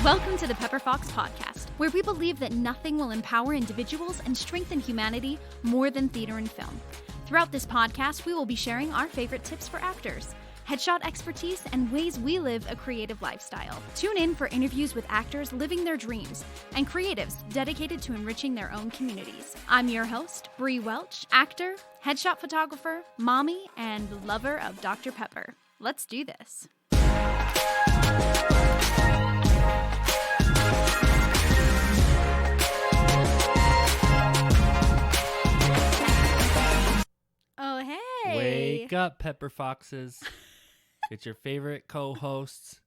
Welcome to the Pepper Fox Podcast, where we believe that nothing will empower individuals and strengthen humanity more than theater and film. Throughout this podcast, we will be sharing our favorite tips for actors, headshot expertise, and ways we live a creative lifestyle. Tune in for interviews with actors living their dreams and creatives dedicated to enriching their own communities. I'm your host, Bree Welch, actor, headshot photographer, mommy, and lover of Dr. Pepper. Let's do this. Oh, hey. Wake up, Pepper Foxes. It's your favorite co-hosts.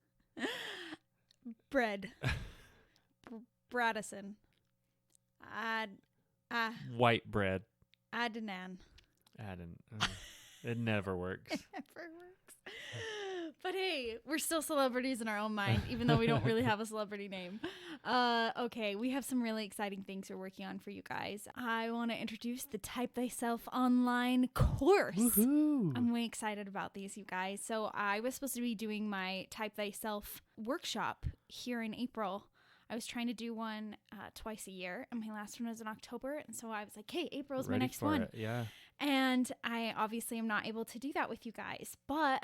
Bread. Bradison. White bread. Adnan. It never works. It never works. But hey, we're still celebrities in our own mind, even though we don't really have a celebrity name. Okay, we have some really exciting things we're working on for you guys. I want to introduce the Type Thyself online course. Woohoo. I'm way excited about these, you guys. So I was supposed to be doing my Type Thyself workshop here in April. I was trying to do one twice a year, and my last one was in October. And so I was like, hey, April's my next one. Yeah. And I obviously am not able to do that with you guys. But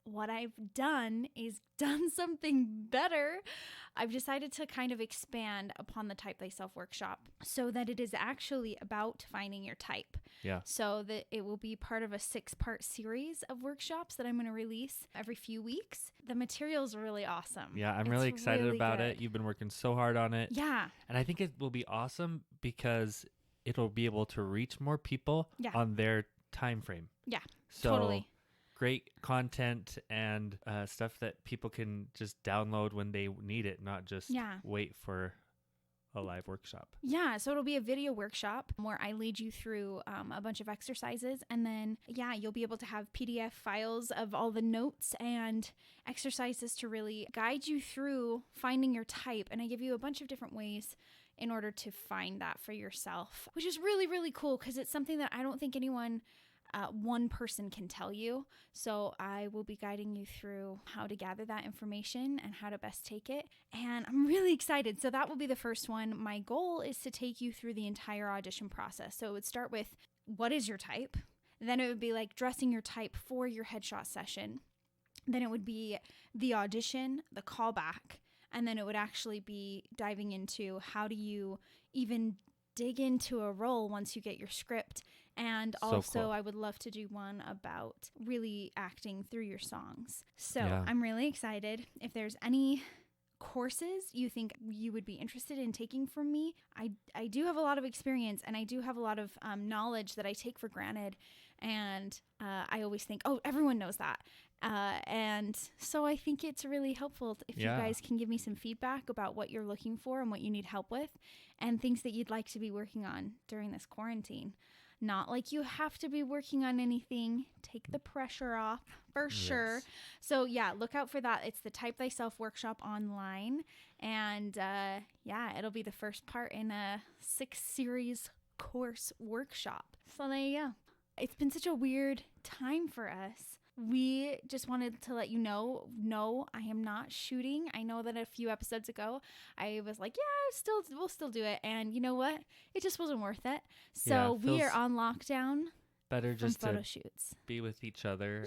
what I've done is done something better. I've decided to kind of expand upon the Type Thyself workshop so that it is actually about finding your type. Yeah. So that it will be part of a 6-part series of workshops that I'm going to release every few weeks. The material's really awesome. Yeah, I'm really excited really about good. it. You've been working so hard on it. Yeah. And I think it will be awesome because it'll be able to reach more people on their time frame. Yeah, so totally. Great content and stuff that people can just download when they need it, not just wait for a live workshop. Yeah, so it'll be a video workshop where I lead you through a bunch of exercises, and then you'll be able to have PDF files of all the notes and exercises to really guide you through finding your type. And I give you a bunch of different ways in order to find that for yourself, which is really, really cool because it's something that I don't think anyone one person can tell you. So I will be guiding you through how to gather that information and how to best take it. And I'm really excited. So that will be the first one. My goal is to take you through the entire audition process. So it would start with, what is your type? Then it would be like dressing your type for your headshot session. Then it would be the audition, the callback. And then it would actually be diving into how do you even dig into a role once you get your script. And also, cool. I would love to do one about really acting through your songs. So I'm really excited. If there's any courses you think you would be interested in taking from me, I do have a lot of experience and I do have a lot of knowledge that I take for granted. And I always think, oh, everyone knows that. And so I think it's really helpful if you guys can give me some feedback about what you're looking for and what you need help with and things that you'd like to be working on during this quarantine. Not like you have to be working on anything. Take the pressure off for sure. So look out for that. It's the Type Thyself workshop online. And it'll be the first part in a 6-series course workshop. So there you go. It's been such a weird time for us. We just wanted to let you know, no, I am not shooting. I know that a few episodes ago, I was like, we'll still do it. And you know what? It just wasn't worth it. So we are on lockdown. Better just photo to shoots. Be with each other.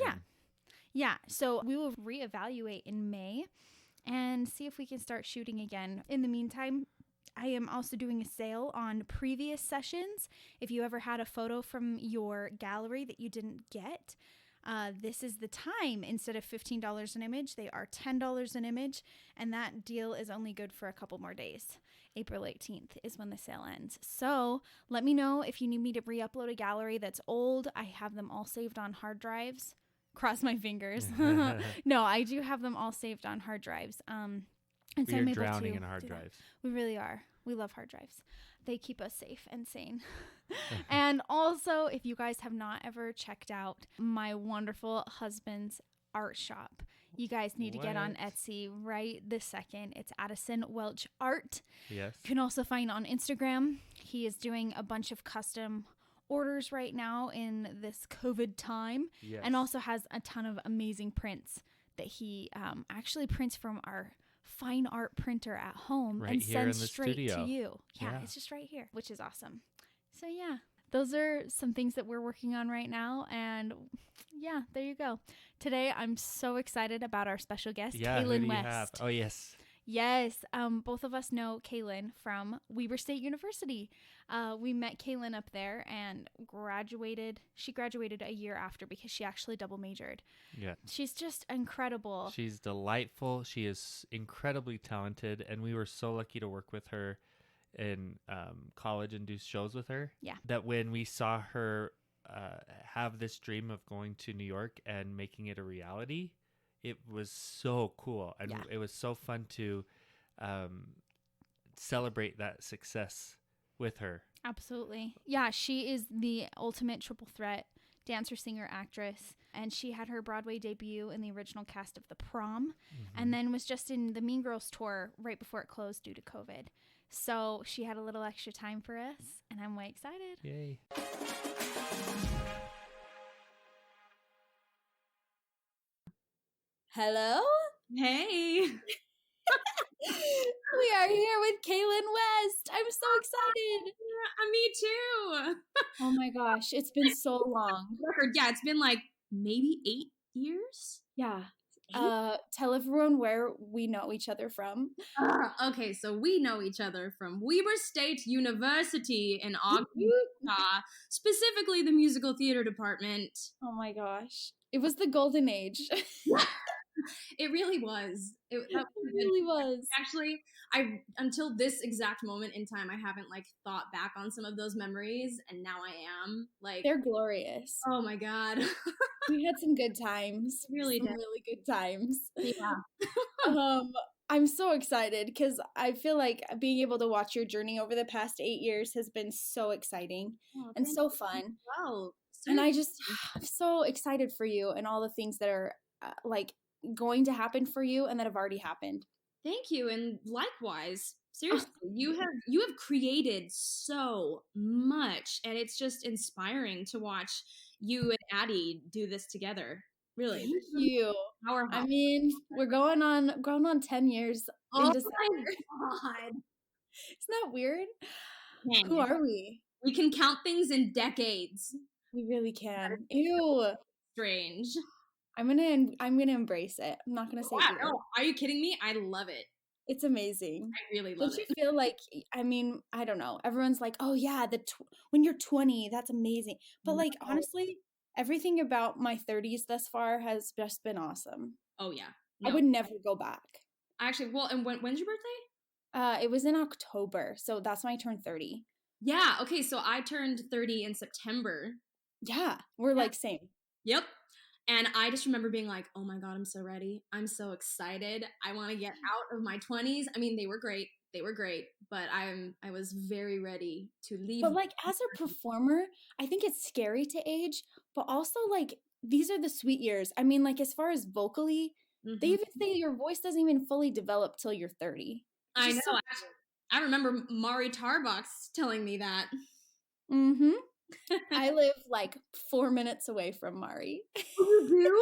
Yeah. So we will reevaluate in May and see if we can start shooting again. In the meantime, I am also doing a sale on previous sessions. If you ever had a photo from your gallery that you didn't get, this is the time. Instead of $15 an image, they are $10 an image, and that deal is only good for a couple more days. April 18th is when the sale ends. So let me know if you need me to re-upload a gallery that's old. I have them all saved on hard drives. Cross my fingers. No, I do have them all saved on hard drives. And so I'm able drowning in hard drives. We really are. We love hard drives. They keep us safe and sane. And also, if you guys have not ever checked out my wonderful husband's art shop, you guys need to get on Etsy right this second. It's Addison Welch Art. Yes. You can also find on Instagram. He is doing a bunch of custom orders right now in this COVID time. Yes. And also has a ton of amazing prints that he actually prints from our fine art printer at home right and here send in the straight studio. to you. Yeah, it's just right here, which is awesome. So yeah, those are some things that we're working on right now. And yeah, there you go. Today, I'm so excited about our special guest, Kalyn West. Have? Oh, yes. Yes, both of us know Kalyn from Weber State University. We met Kalyn up there and graduated. She graduated a year after because she actually double majored. Yeah. She's just incredible. She's delightful. She is incredibly talented, and we were so lucky to work with her in college and do shows with her. Yeah. That when we saw her have this dream of going to New York and making it a reality, it was so cool. And it was so fun to celebrate that success with her. Absolutely. Yeah, she is the ultimate triple threat dancer, singer, actress. And she had her Broadway debut in the original cast of The Prom, and then was just in the Mean Girls tour right before it closed due to COVID. So she had a little extra time for us, and I'm way excited. Yay. Hello? Hey. We are here with Kalyn West. I'm so excited. Me too. Oh my gosh, it's been so long. Yeah, it's been like maybe 8 years. Yeah. Tell everyone where we know each other from. Okay, so we know each other from Weber State University in Ogden, Utah, specifically the musical theater department. Oh my gosh. It was the golden age. It really was. It really was. Actually, until this exact moment in time, I haven't like thought back on some of those memories, and now I am. Like, they're glorious. Oh my God. We had some good times. Really good times. Yeah. I'm so excited because I feel like being able to watch your journey over the past 8 years has been so exciting and so fun. Wow. And I'm so excited for you and all the things that are like going to happen for you and that have already happened. Thank you, and likewise. Seriously, you have created so much, and it's just inspiring to watch you and Addie do this together. Really, thank you. Powerhouse. I mean, we're going on 10 years. Oh my God, isn't that weird? Dang. Who are we? We can count things in decades. We really can. Ew, strange. I'm gonna embrace it. I'm not gonna say weird. No, are you kidding me? I love it. It's amazing. I really love it. Don't you feel like, I mean, I don't know. Everyone's like, oh yeah, when you're 20, that's amazing. But like, honestly, everything about my 30s thus far has just been awesome. Oh yeah. No. I would never go back. Actually, well, and when's your birthday? It was in October, so that's when I turned 30. Yeah, okay, so I turned 30 in September. Yeah, we're like same. Yep. And I just remember being like, oh my God, I'm so ready. I'm so excited. I want to get out of my 20s. I mean, they were great. But I was very ready to leave. But like as a performer, I think it's scary to age, but also like these are the sweet years. I mean, like as far as vocally, they even say your voice doesn't even fully develop till you're 30. I know. I remember Mari Tarbox telling me that. Mm-hmm. I live like 4 minutes away from Mari. You do?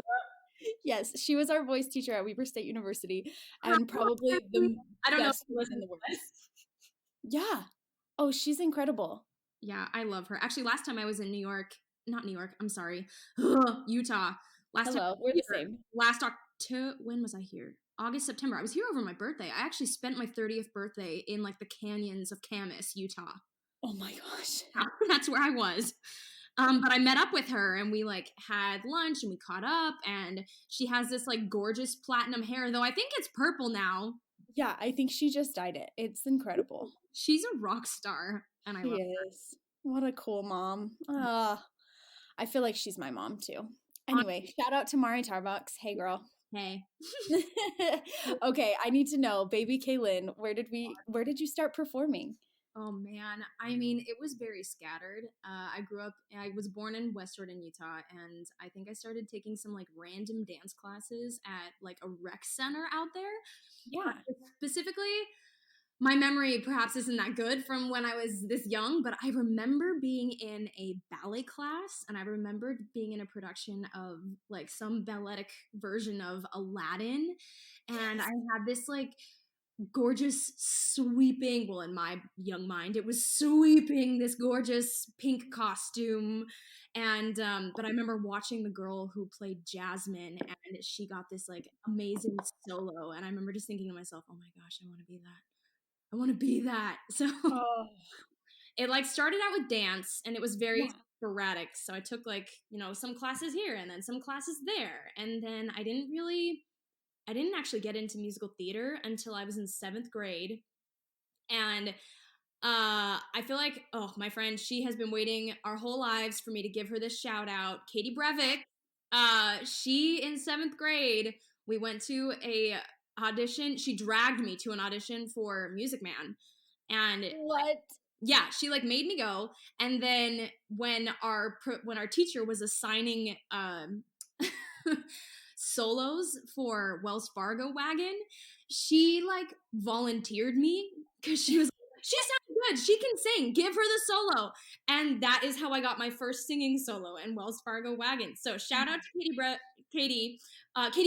Yes, she was our voice teacher at Weber State University, and probably the best person in the world. Yeah. Oh, she's incredible. Yeah, I love her. Actually, last time I was in not New York, I'm sorry, Utah. Hello, we're the same. Last October, when was I here? August, September. I was here over my birthday. I actually spent my 30th birthday in like the canyons of Camas, Utah. Oh my gosh. That's where I was. But I met up with her and we like had lunch and we caught up, and she has this like gorgeous platinum hair, though I think it's purple now. Yeah, I think she just dyed it. It's incredible. She's a rock star, and I love her. What a cool mom. I feel like she's my mom too. Anyway, shout out to Mari Tarbox. Hey girl. Hey. Okay, I need to know, baby Kalyn, where did you start performing? Oh man, I mean, it was very scattered. I was born in West Jordan, Utah, and I think I started taking some like random dance classes at like a rec center out there. Yeah. Specifically, my memory perhaps isn't that good from when I was this young, but I remember being in a ballet class, and I remembered being in a production of like some balletic version of Aladdin, and I had this like gorgeous sweeping, well, in my young mind, it was sweeping this gorgeous pink costume. And but I remember watching the girl who played Jasmine, and she got this like amazing solo, and I remember just thinking to myself, oh my gosh, I want to be that. I want to be that. So it like started out with dance, and it was very sporadic. So I took like, you know, some classes here and then some classes there, and then I didn't actually get into musical theater until I was in 7th grade. And I feel like, oh, my friend, she has been waiting our whole lives for me to give her this shout out. Katie Brevik. She, in 7th grade, we went to a audition. She dragged me to an audition for Music Man. And what? Yeah, she like made me go. And then when our teacher was assigning solos for Wells Fargo Wagon, she like volunteered me because she was she sounds good, she can sing, give her the solo. And that is how I got my first singing solo in Wells Fargo Wagon. So shout out to Katie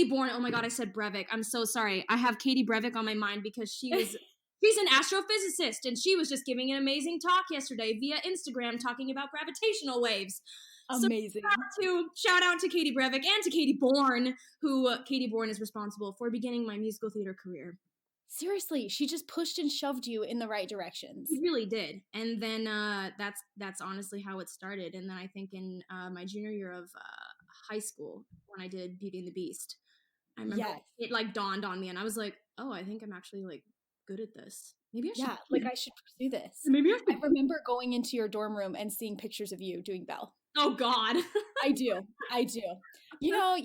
Bourne. Oh my god, I said Brevik, I'm so sorry. I have Katie Brevik on my mind because she's an astrophysicist, and she was just giving an amazing talk yesterday via Instagram talking about gravitational waves. Amazing. So shout out to Katie Brevik and to Katie Bourne, who Katie Bourne is responsible for beginning my musical theater career. Seriously, she just pushed and shoved you in the right directions. She really did. And then that's honestly how it started. And then I think in my junior year of high school, when I did Beauty and the Beast, I remember it like dawned on me, and I was like, oh, I think I'm actually like good at this. Maybe I should. Yeah, like I should pursue this. Maybe I remember going into your dorm room and seeing pictures of you doing Belle. Oh God. I do. You know,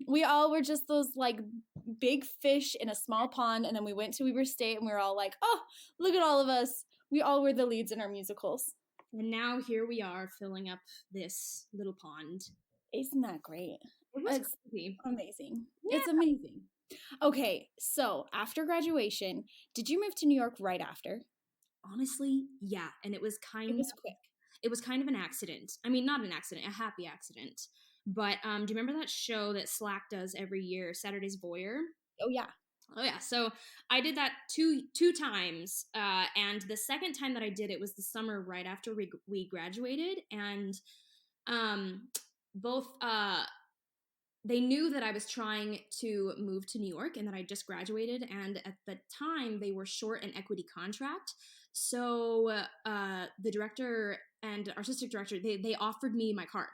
we all were just those like big fish in a small pond, and then we went to Weber State and we were all like, oh, look at all of us. We all were the leads in our musicals. And now here we are filling up this little pond. Isn't that great? It's crazy. Amazing. Yeah. It's amazing. Okay, so after graduation, did you move to New York right after? Honestly, yeah. And it was quick. It was kind of an accident. I mean, not an accident, a happy accident. But do you remember that show that Slack does every year, Saturday's Voyeur? Oh, yeah. Oh, yeah. So I did that two times. And the second time that I did it was the summer right after we graduated. And both they knew that I was trying to move to New York and that I just graduated. And at the time, they were short an equity contract. So the director and artistic director, they offered me my card.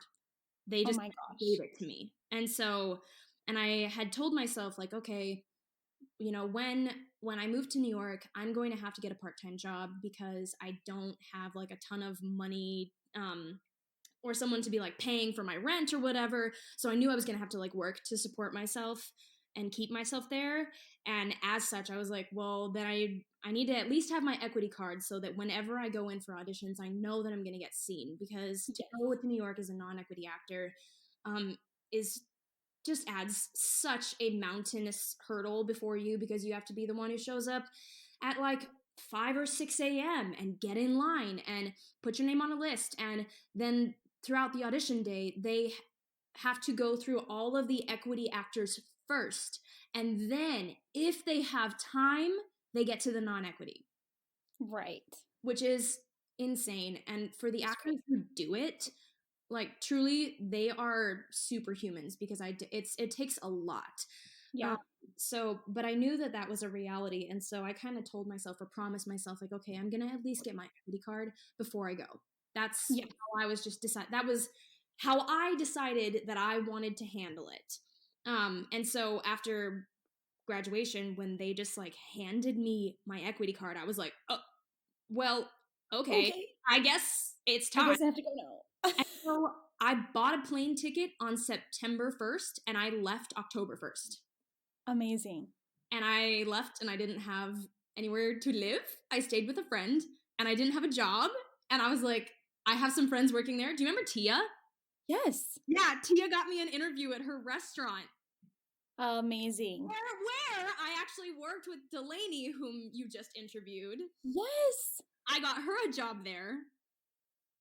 They just gave it to me. And so, and I had told myself like, okay, you know, when I move to New York, I'm going to have to get a part-time job because I don't have like a ton of money or someone to be like paying for my rent or whatever. So I knew I was going to have to like work to support myself and keep myself there. And as such, I was like, well, then I need to at least have my equity card so that whenever I go in for auditions, I know that I'm going to get seen, because to go to New York as a non-equity actor is just adds such a mountainous hurdle before you, because you have to be the one who shows up at like 5 or 6 a.m. and get in line and put your name on a list. And then throughout the audition day, they have to go through all of the equity actors first. And then if they have time, they get to the non-equity. Right. Which is insane. And for the actors who do it, like truly, they are superhumans, because it takes a lot. Yeah. So, but I knew that was a reality. And so I kind of told myself or promised myself like, okay, I'm going to at least get my equity card before I go. That's how I was just that was how I decided that I wanted to handle it. And so after graduation, when they just like handed me my equity card, I was like, oh, well, okay. I guess it's time. I guess I have to go now. And so I bought a plane ticket on September 1st and I left October 1st. Amazing. And I left and I didn't have anywhere to live. I stayed with a friend and I didn't have a job. And I was like, I have some friends working there. Do you remember Tia? Yes. Yeah, Tia got me an interview at her restaurant. Amazing. Where I actually worked with Delaney, whom you just interviewed. Yes. I got her a job there.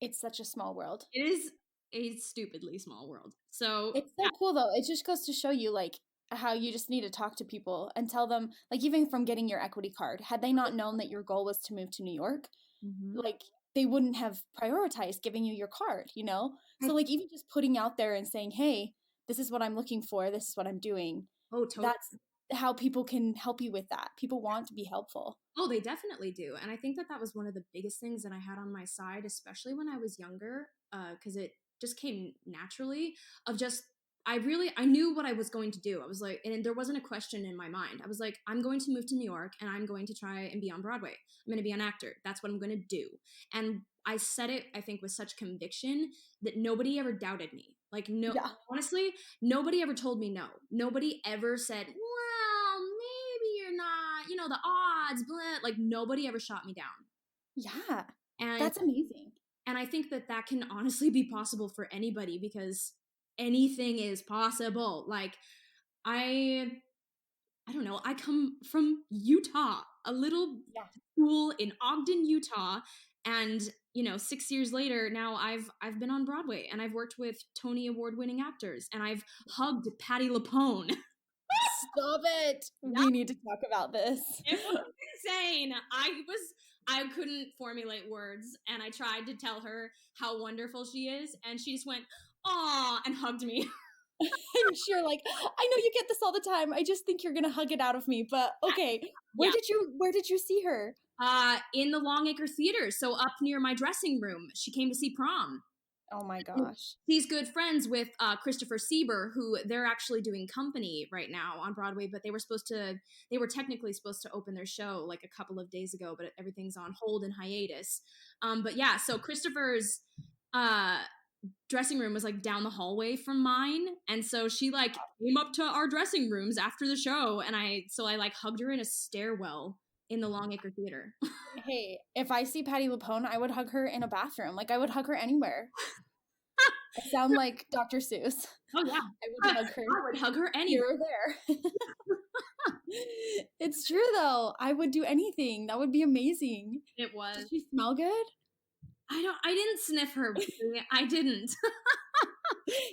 It's such a small world. It is a stupidly small world. So it's so cool though. It just goes to show you like how you just need to talk to people and tell them, like, even from getting your equity card, had they not known that your goal was to move to New York, like, they wouldn't have prioritized giving you your card, you know? So, like, even just putting out there and saying, hey, this is what I'm looking for, this is what I'm doing. Oh, totally. That's how people can help you with that. People want to be helpful. Oh, they definitely do. And I think that was one of the biggest things that I had on my side, especially when I was younger, because it just came naturally of just, I knew what I was going to do. I was like, and there wasn't a question in my mind. I was like, I'm going to move to New York and I'm going to try and be on Broadway. I'm going to be an actor. That's what I'm going to do. And I said it, I think, with such conviction that nobody ever doubted me. Like, no, honestly, nobody ever told me no. Nobody ever said, well, maybe you're not, you know, the odds, blah. Like, nobody ever shot me down. Yeah. And that's amazing. And I think that can honestly be possible for anybody, because anything is possible. Like, I don't know, I come from Utah, a little school in Ogden, Utah, and, you know, 6 years later, now I've been on Broadway, and I've worked with Tony Award-winning actors, and I've hugged Patti LuPone. Stop it. We need to talk about this. It was insane. I couldn't formulate words, and I tried to tell her how wonderful she is, and she just went, aw, and hugged me. I'm sure, like, I know you get this all the time. I just think you're gonna hug it out of me, but okay. Where did you see her? In the Longacre Theater, so up near my dressing room. She came to see Prom. Oh my gosh. He's good friends with Christopher Sieber, who they're actually doing Company right now on Broadway, but they were technically supposed to open their show like a couple of days ago, but everything's on hold and hiatus. But yeah, so Christopher's dressing room was like down the hallway from mine, and so she like came up to our dressing rooms after the show, and I like hugged her in a stairwell in the Longacre Theater. Hey, if I see Patti LuPone, I would hug her in a bathroom. Like, I would hug her anywhere. I sound like Dr. Seuss. Oh yeah, I would hug her anywhere. There. It's true though. I would do anything. That would be amazing. It was. Did she smell good? I didn't sniff her. I didn't.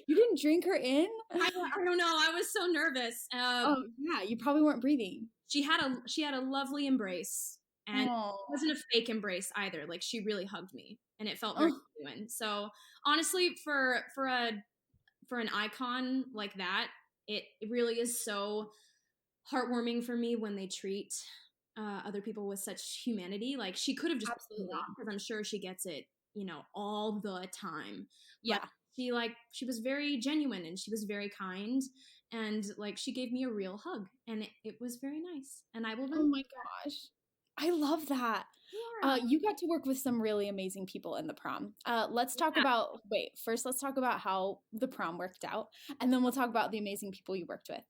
You didn't drink her in? I don't know. I was so nervous. Oh yeah, you probably weren't breathing. She had a lovely embrace, and it wasn't a fake embrace either. Like, she really hugged me, and it felt very genuine. So honestly, for an icon like that, it really is so heartwarming for me when they treat other people with such humanity. Like, she could have just because I'm sure she gets it, you know, all the time. Yeah. But she was very genuine, and she was very kind, and like, she gave me a real hug, and it was very nice. And I will. Oh my gosh, I love that. Yeah. You got to work with some really amazing people in the prom. Let's talk about. Wait, first let's talk about how the prom worked out, and then we'll talk about the amazing people you worked with.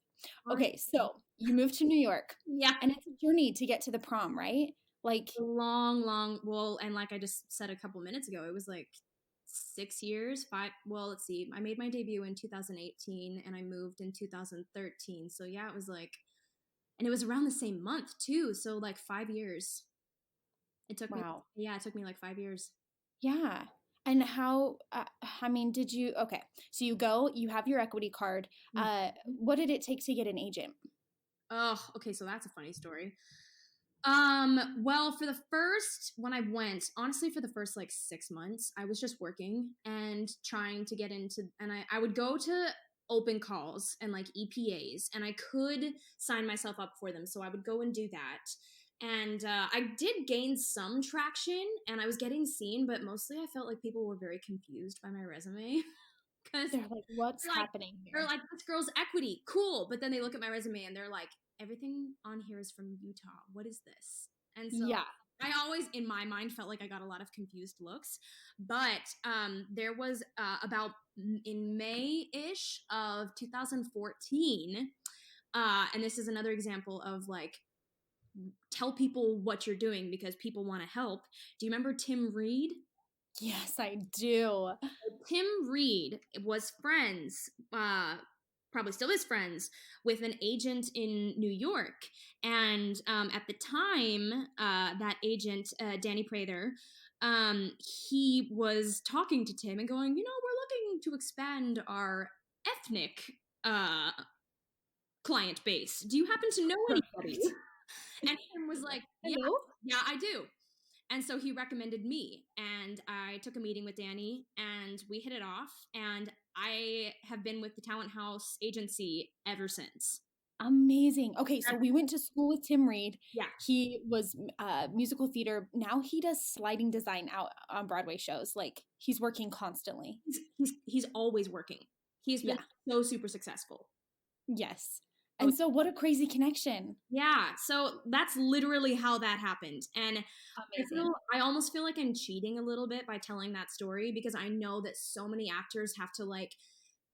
Okay, so you moved to New York. Yeah, and it's a journey to get to the prom, right? Like long. Well, and like I just said a couple minutes ago, it was like 6 years, 5. Well, let's see. I made my debut in 2018 and I moved in 2013. So yeah, it was like, and it was around the same month too. So like 5 years. It took me. Yeah, it took me like 5 years. Yeah. And how, I mean, did you, okay. So you have your equity card. What did it take to get an agent? Oh, okay. So that's a funny story. Well, when I went, honestly, for the first like 6 months, I was just working and trying to get into, and I would go to open calls and like EPAs, and I could sign myself up for them. So I would go and do that. And I did gain some traction, and I was getting seen, but mostly I felt like people were very confused by my resume. Because they're like, what's happening here? They're like, this girl's equity, cool. But then they look at my resume and they're like, everything on here is from Utah. What is this? And so I always, in my mind, felt like I got a lot of confused looks. But there was about in May-ish of 2014, and this is another example of like, tell people what you're doing because people want to help. Do you remember Tim Reed? Yes, I do. Tim Reed was friends, probably still is friends, with an agent in New York. And at the time, that agent, Danny Prather, he was talking to Tim and going, you know, we're looking to expand our ethnic client base? Do you happen to know anybody? And Tim was like, yeah, I do. And so he recommended me, and I took a meeting with Danny, and we hit it off, and I have been with the Talent House agency ever since. Amazing. Okay, so we went to school with Tim Reed. Yeah. He was musical theater. Now he does sliding design out on Broadway shows. Like, he's working constantly. He's always working. He's been so super successful. Yes. And so what a crazy connection. Yeah. So that's literally how that happened. And I almost feel like I'm cheating a little bit by telling that story, because I know that so many actors have to like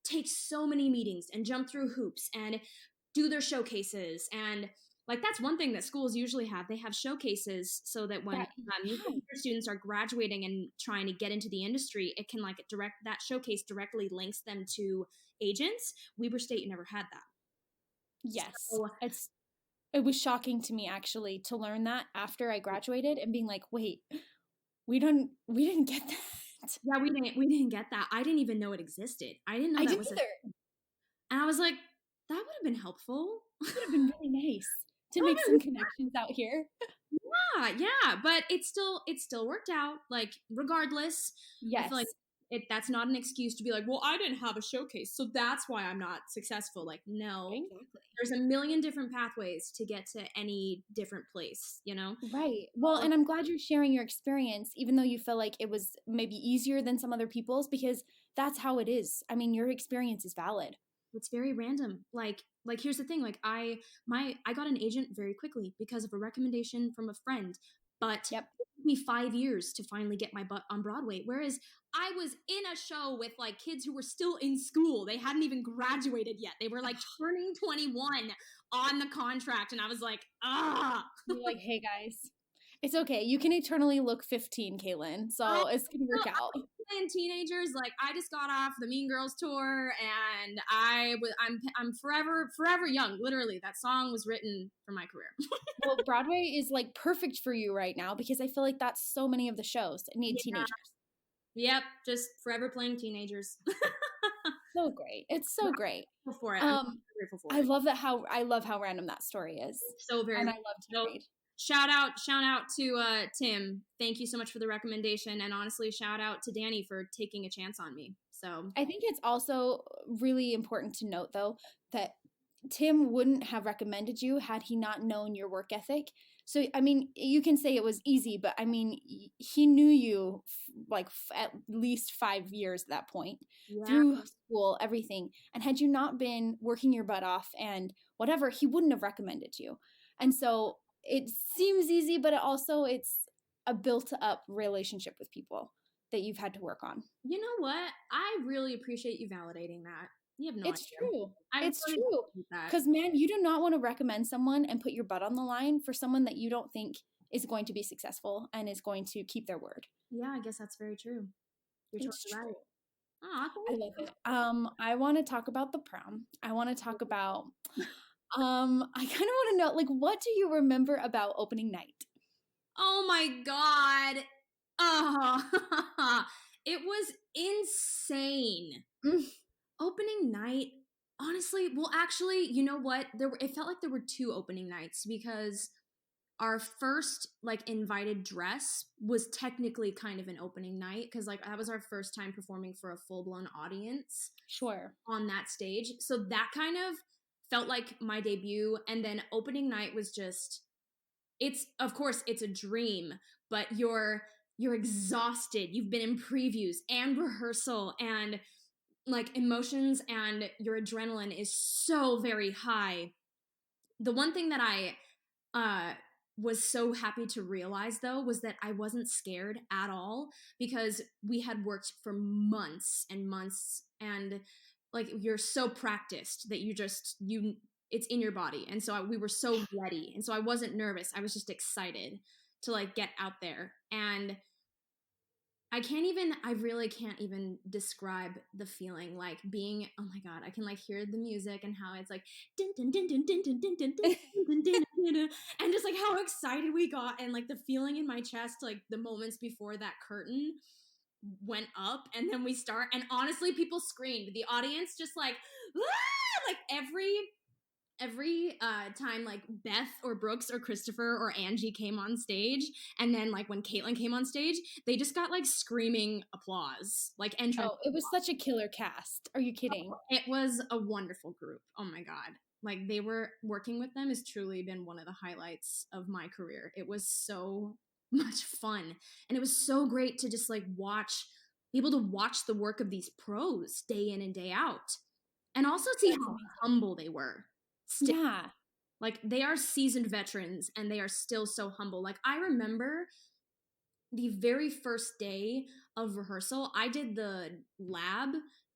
take so many meetings and jump through hoops and do their showcases. And like, that's one thing that schools usually have. They have showcases so that when students are graduating and trying to get into the industry, it can like that showcase directly links them to agents. Weber State never had that. Yes. So, it was shocking to me actually to learn that after I graduated and being like, wait, we didn't get that. Yeah, we didn't get that. I didn't even know it existed. I didn't know that was either. And I was like, that would have been helpful. It would have been really nice to make some connections out here. Yeah, but it still worked out. Like, regardless, yes. I feel like that's not an excuse to be like, well, I didn't have a showcase, so that's why I'm not successful. Like, no, exactly. There's a million different pathways to get to any different place, you know? Right. Well, and I'm glad you're sharing your experience, even though you feel like it was maybe easier than some other people's, because that's how it is. I mean, your experience is valid. It's very random. Like here's the thing. Like, I got an agent very quickly because of a recommendation from a friend, but it took me 5 years to finally get my butt on Broadway. Whereas I was in a show with like kids who were still in school. They hadn't even graduated yet. They were like turning 21 on the contract. And I was like, You're like, hey guys, it's okay. You can eternally look 15, Kalyn. So it's going to work out. And teenagers, like, I just got off the Mean Girls tour, and I'm forever young. Literally, that song was written for my career. Well, Broadway is like perfect for you right now, because I feel like that's so many of the shows that need teenagers. Yep, just forever playing teenagers. So great. It's so great. For it. I'm grateful for it. I love how random that story is. So very. And I love to read. Shout out to Tim. Thank you so much for the recommendation. And honestly, shout out to Danny for taking a chance on me. So I think it's also really important to note, though, that Tim wouldn't have recommended you had he not known your work ethic. So, I mean, you can say it was easy, but I mean, he knew you at least 5 years at that point, through school, everything. And had you not been working your butt off and whatever, he wouldn't have recommended you. And so it seems easy, but it's a built up relationship with people that you've had to work on. You know what? I really appreciate you validating that. You have no idea. It's true. Because, man, you do not want to recommend someone and put your butt on the line for someone that you don't think is going to be successful and is going to keep their word. Yeah, I guess that's very true. You're totally right. I love it. I want to talk about the prom. I want to talk about I kind of want to know, like, what do you remember about opening night? Oh my God. It was insane. Opening night, honestly, well, actually, you know what? It felt like there were 2 opening nights, because our first like invited dress was technically kind of an opening night, because like that was our first time performing for a full-blown audience. Sure. On that stage. So that kind of felt like my debut. And then opening night was just, of course it's a dream, but you're exhausted. You've been in previews and rehearsal, and like emotions and your adrenaline is so very high. The one thing that I was so happy to realize, though, was that I wasn't scared at all, because we had worked for months and months, and like you're so practiced that it's in your body. And so we were so ready. And so I wasn't nervous. I was just excited to like get out there. And I really can't even describe the feeling, like being, oh my God, I can like hear the music and how it's like, dun, dun, dun, dun, dun, dun, dun, dun, dun, dun, dun, dun, and just like how excited we got, and like the feeling in my chest, like the moments before that curtain went up and then we start. And honestly, people screamed. The audience just like, ah! Like every time like Beth or Brooks or Christopher or Angie came on stage, and then like when Caitlin came on stage, they just got like screaming applause, like entrance. Oh, it was such a killer cast. Are you kidding? It was a wonderful group. Oh my God. Like they were working with them has truly been one of the highlights of my career. It was so much fun. And it was so great to just like be able to watch the work of these pros day in and day out. And also see how humble they were. Still. Yeah. Like they are seasoned veterans and they are still so humble. Like I remember the very first day of rehearsal, I did the lab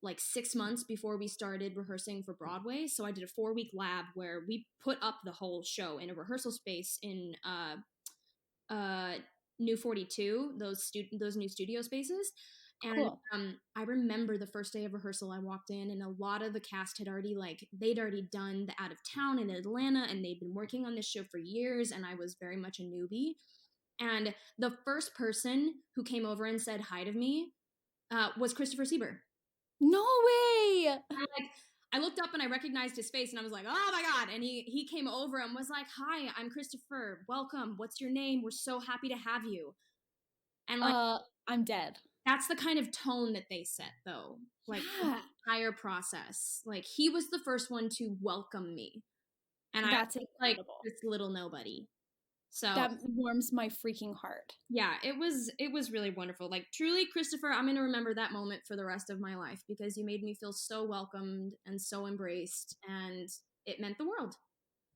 like 6 months before we started rehearsing for Broadway. So I did a 4-week lab where we put up the whole show in a rehearsal space in New 42, those new studio spaces. And cool. I remember the first day of rehearsal, I walked in and a lot of the cast had already they'd already done the Out of Town in Atlanta and they'd been working on this show for years. And I was very much a newbie. And the first person who came over and said hi to me was Christopher Sieber. No way! I looked up and I recognized his face and I was like, oh my God. And he came over and was like, hi, I'm Christopher. Welcome. What's your name? We're so happy to have you. And like, I'm dead. That's the kind of tone that they set though. Like the entire process. Like he was the first one to welcome me. And that's like this little nobody. So that warms my freaking heart. Yeah, it was really wonderful. Like truly, Christopher, I'm going to remember that moment for the rest of my life because you made me feel so welcomed and so embraced and it meant the world.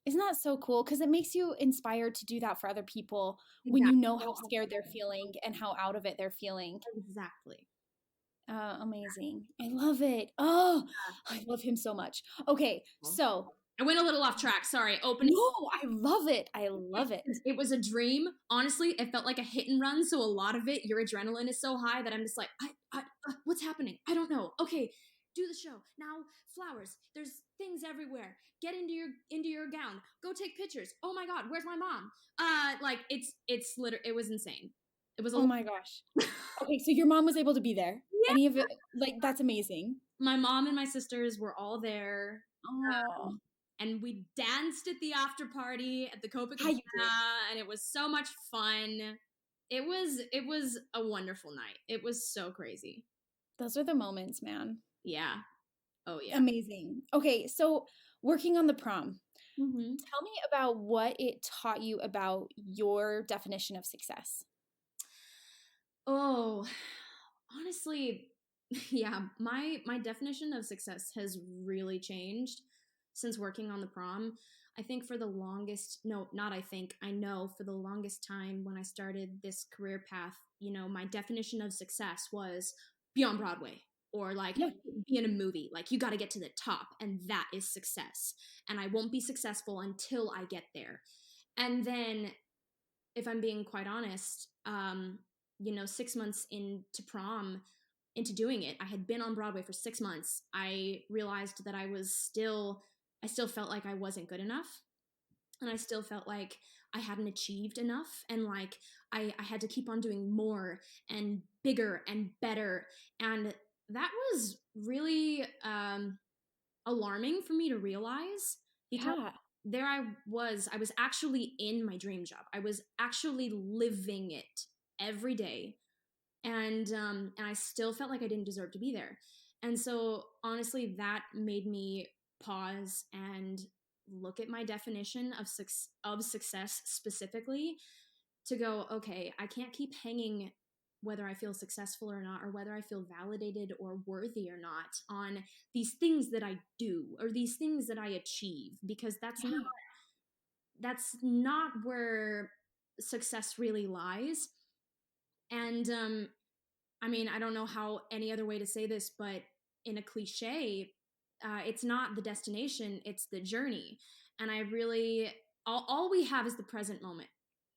Isn't that so cool? Because it makes you inspired to do that for other people when you know how scared they're feeling and how out of it they're feeling. Exactly. Amazing. I love it. Oh, I love him so much. Okay, so I went a little off track. Sorry. Opening. No, I love it. I love it. It was a dream. Honestly, it felt like a hit and run. So a lot of it, your adrenaline is so high that I'm just like, what's happening? I don't know. Okay, do the show now. Flowers. There's things everywhere. Get into your gown. Go take pictures. Oh my God, where's my mom? Like it's literally, it was insane. It was. Oh my gosh. Okay, so your mom was able to be there. Yeah. Any of it? Like that's amazing. My mom and my sisters were all there. Oh. And we danced at the after party at the Copacabana, and it was so much fun. It was a wonderful night. It was so crazy. Those are the moments, man. Yeah. Oh, yeah. Amazing. Okay, so working on the prom, mm-hmm. Tell me about what it taught you about your definition of success. Oh, honestly, yeah, my definition of success has really changed since working on the prom. I think for the longest, I know for the longest time when I started this career path, you know, my definition of success was be on Broadway or like be in a movie. Like you got to get to the top and that is success. And I won't be successful until I get there. And then if I'm being quite honest, 6 months into prom, into doing it, I had been on Broadway for 6 months. I realized that I still felt like I wasn't good enough. And I still felt like I hadn't achieved enough. And like I had to keep on doing more and bigger and better. And that was really alarming for me to realize because there I was actually in my dream job. I was actually living it every day. And I still felt like I didn't deserve to be there. And so honestly, that made me pause and look at my definition of success specifically to go, okay, I can't keep hanging whether I feel successful or not, or whether I feel validated or worthy or not on these things that I do or these things that I achieve, because that's not where success really lies. And I mean, I don't know how any other way to say this, but in a cliche, it's not the destination, it's the journey. And I really, all we have is the present moment.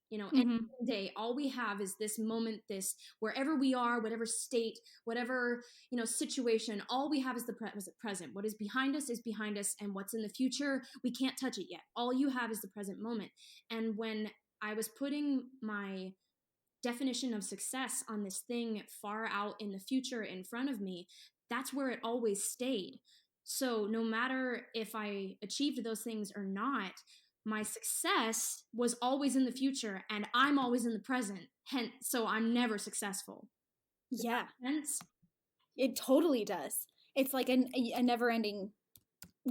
You know, any day, all we have is this moment, this wherever we are, whatever state, whatever, situation, all we have is the present. What is behind us is behind us. And what's in the future, we can't touch it yet. All you have is the present moment. And when I was putting my definition of success on this thing far out in the future in front of me, that's where it always stayed. So no matter if I achieved those things or not, my success was always in the future and I'm always in the present. Hence, so I'm never successful. Does that make sense? It totally does. It's like a never-ending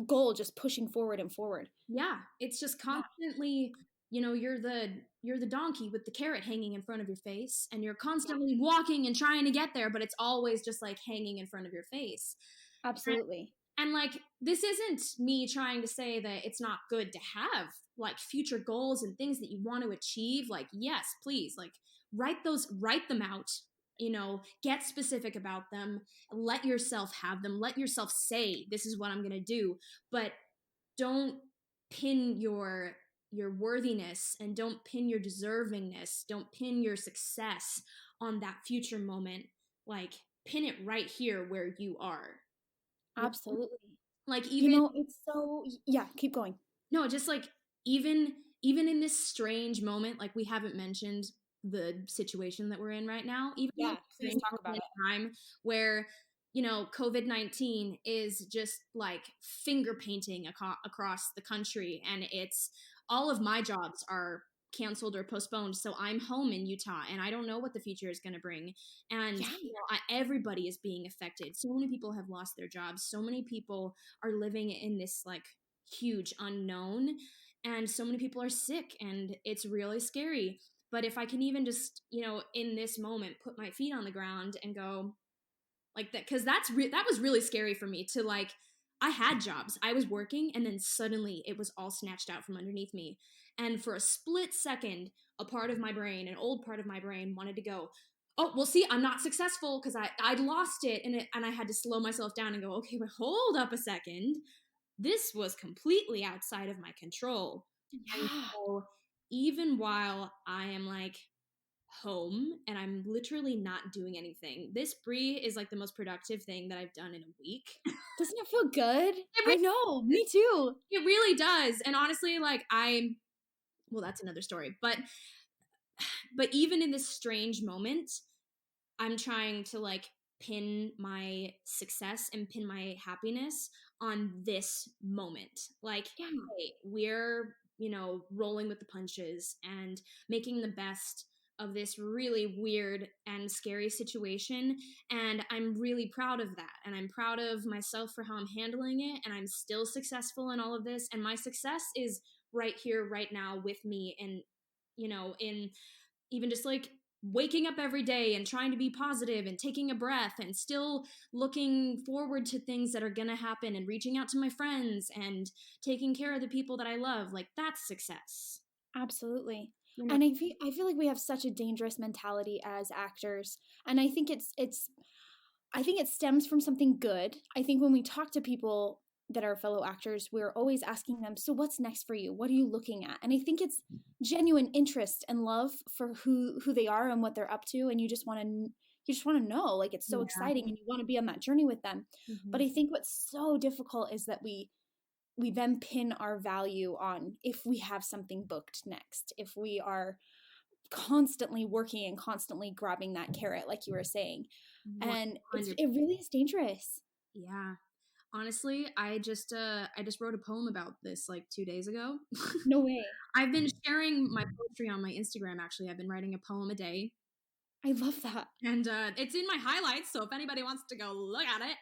goal, just pushing forward and forward. Yeah, it's just constantly, you're the donkey with the carrot hanging in front of your face, and you're constantly walking and trying to get there, but it's always just like hanging in front of your face. Absolutely. And like, this isn't me trying to say that it's not good to have like future goals and things that you want to achieve. Like, yes, please, like write them out, get specific about them, let yourself have them, let yourself say, this is what I'm going to do, but don't pin your worthiness and don't pin your deservingness, don't pin your success on that future moment. Like, pin it right here where you are. Absolutely. Like, even it's so, yeah, keep going. No, just like even in this strange moment, like we haven't mentioned the situation that we're in right now, even please talk about it. Time where COVID-19 is just like finger painting across the country, and it's all of my jobs are canceled or postponed, so I'm home in Utah and I don't know what the future is going to bring, and everybody is being affected. So many people have lost their jobs, so many people are living in this like huge unknown, and so many people are sick, and it's really scary. But if I can even just in this moment put my feet on the ground and go like that, because that was really scary for me to like, I had jobs, I was working, and then suddenly it was all snatched out from underneath me. And for a split second, an old part of my brain wanted to go, oh, well, see, I'm not successful because I'd lost it. And I had to slow myself down and go, okay, but hold up a second. This was completely outside of my control. Yeah. And so even while I am like home and I'm literally not doing anything, this Brie is like the most productive thing that I've done in a week. Doesn't it feel good? I know, me too. It really does. And honestly, like well, that's another story. But even in this strange moment, I'm trying to like pin my success and pin my happiness on this moment. Like, hey, we're, rolling with the punches and making the best of this really weird and scary situation. And I'm really proud of that. And I'm proud of myself for how I'm handling it. And I'm still successful in all of this. And my success is right here, right now with me. And, in even just like waking up every day and trying to be positive and taking a breath and still looking forward to things that are going to happen and reaching out to my friends and taking care of the people that I love. Like, that's success. Absolutely. And I feel like we have such a dangerous mentality as actors. And I think I think it stems from something good. I think when we talk to people that are fellow actors, we're always asking them, so what's next for you? What are you looking at? And I think it's genuine interest and love for who they are and what they're up to. And you just want to know, like, it's so exciting and you want to be on that journey with them. Mm-hmm. But I think what's so difficult is that we then pin our value on if we have something booked next, if we are constantly working and constantly grabbing that carrot, like you were saying. 100%. And it really is dangerous. Yeah. Honestly, I just wrote a poem about this like 2 days ago. No way. I've been sharing my poetry on my Instagram, actually. I've been writing a poem a day. I love that. And it's in my highlights, so if anybody wants to go look at it.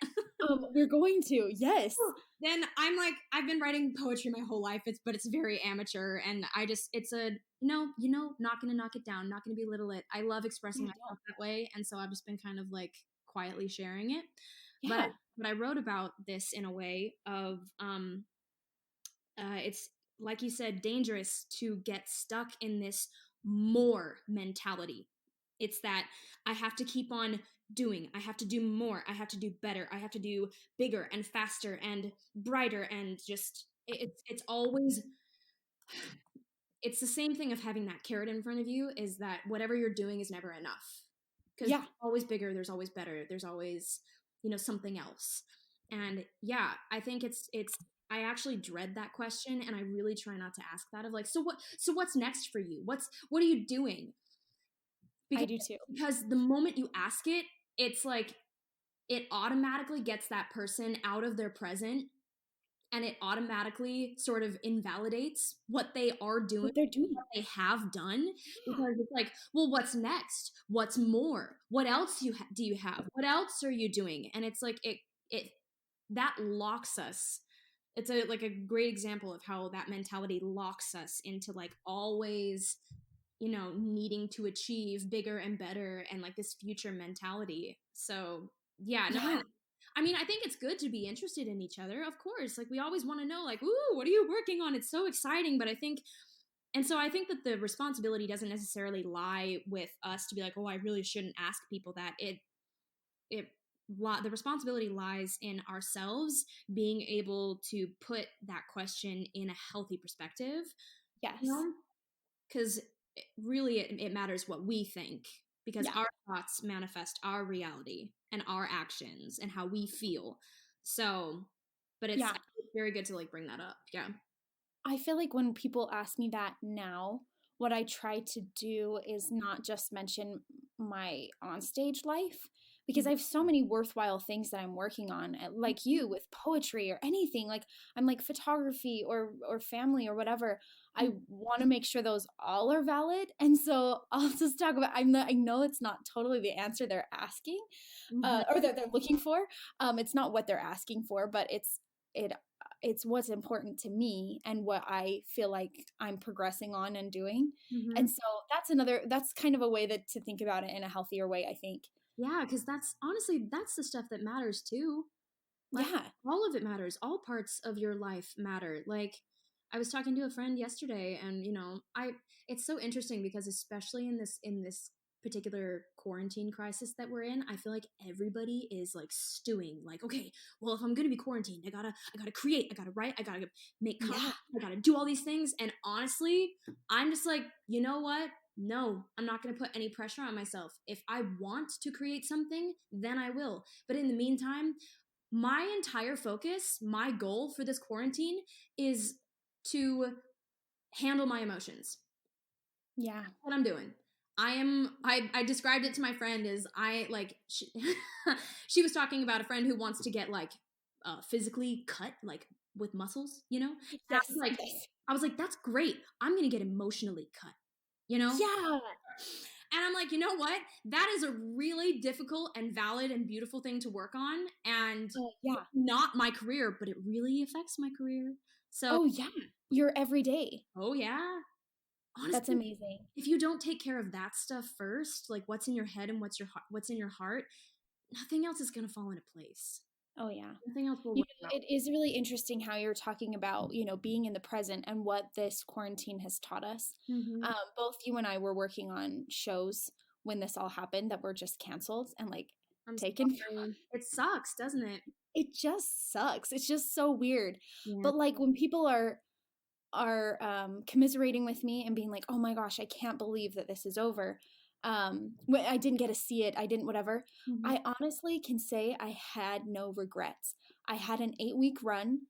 We're going to, yes. Then I'm like, I've been writing poetry my whole life, but it's very amateur, and it's a, not gonna knock it down, not gonna belittle it. I love expressing myself that way, and so I've just been kind of like quietly sharing it. Yeah. But I wrote about this in a way of, it's like you said, dangerous to get stuck in this more mentality. It's that I have to keep on doing, I have to do more, I have to do better, I have to do bigger and faster and brighter, and just, it's always, it's the same thing of having that carrot in front of you, is that whatever you're doing is never enough. Because there's always bigger, there's always better, there's always, something else. And yeah, I think it's I actually dread that question, and I really try not to ask that, of like, so what's next for you? What are you doing? I do too. Because the moment you ask it, it's like, it automatically gets that person out of their present, and it automatically sort of invalidates what they are doing, what they're doing, what they have done, because it's like, well, what's next? What's more? What else do you have? What else are you doing? And it's like it that locks us. It's like a great example of how that mentality locks us into like always, needing to achieve bigger and better, and like this future mentality. So yeah, no, yeah. I mean, I think it's good to be interested in each other, of course. Like, we always want to know, like, ooh, what are you working on? It's so exciting. But I think that the responsibility doesn't necessarily lie with us to be like, oh, I really shouldn't ask people that. The responsibility lies in ourselves being able to put that question in a healthy perspective. Yes. Because really it matters what we think, because our thoughts manifest our reality and our actions and how we feel. So, but it's very good to like bring that up. Yeah. I feel like when people ask me that now, what I try to do is not just mention my onstage life, because I have so many worthwhile things that I'm working on, like you with poetry or anything. Like I'm like photography or family or whatever. I want to make sure those all are valid. And so I'll just talk about, I know it's not totally the answer they're asking or they're looking for. It's not what they're asking for, but it's what's important to me and what I feel like I'm progressing on and doing. And so that's kind of a way to think about it in a healthier way, I think. Yeah, because that's the stuff that matters too. Like, all of it matters. All parts of your life matter. Like, I was talking to a friend yesterday, and it's so interesting because especially in this particular quarantine crisis that we're in, I feel like everybody is like stewing. Like, okay, well, if I'm gonna be quarantined, I gotta create, I gotta write, I gotta make content, I gotta do all these things. And honestly, I'm just like, you know what? No, I'm not going to put any pressure on myself. If I want to create something, then I will. But in the meantime, my entire focus, my goal for this quarantine is to handle my emotions. Yeah. That's what I'm doing. I described it to my friend as she was talking about a friend who wants to get like physically cut, like with muscles, Yes. I was like, that's great. I'm going to get emotionally cut. Yeah. And I'm like, you know what? That is a really difficult and valid and beautiful thing to work on. And not my career, but it really affects my career. So, your everyday. Oh, yeah. Honestly, that's amazing. If you don't take care of that stuff first, like what's in your head and what's in your heart, nothing else is going to fall into place. Oh, yeah. Nothing else will work out. It is really interesting how you're talking about, being in the present and what this quarantine has taught us. Both you and I were working on shows when this all happened that were just canceled and like taken. It sucks, doesn't it? It just sucks. It's just so weird. Yeah. But like when people are commiserating with me and being like, oh my gosh, I can't believe that this is over. I didn't get to see it. I didn't, whatever. I honestly can say I had no regrets. I had an 8-week run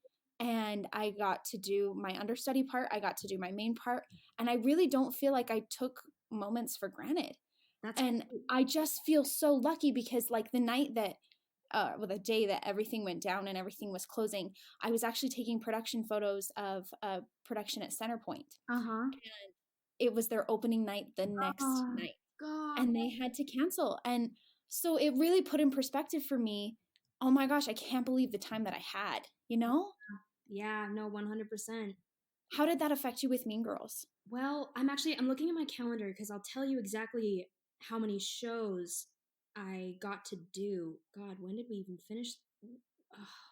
and I got to do my understudy part. I got to do my main part. And I really don't feel like I took moments for granted. And I just feel so lucky because like the night that, the day that everything went down and everything was closing, I was actually taking production photos of a production at Centerpoint. And it was their opening night the next night. God. And they had to cancel. And so it really put in perspective for me, oh my gosh, I can't believe the time that I had, Yeah, no, 100%. How did that affect you with Mean Girls? Well, I'm looking at my calendar because I'll tell you exactly how many shows I got to do. God, when did we even finish?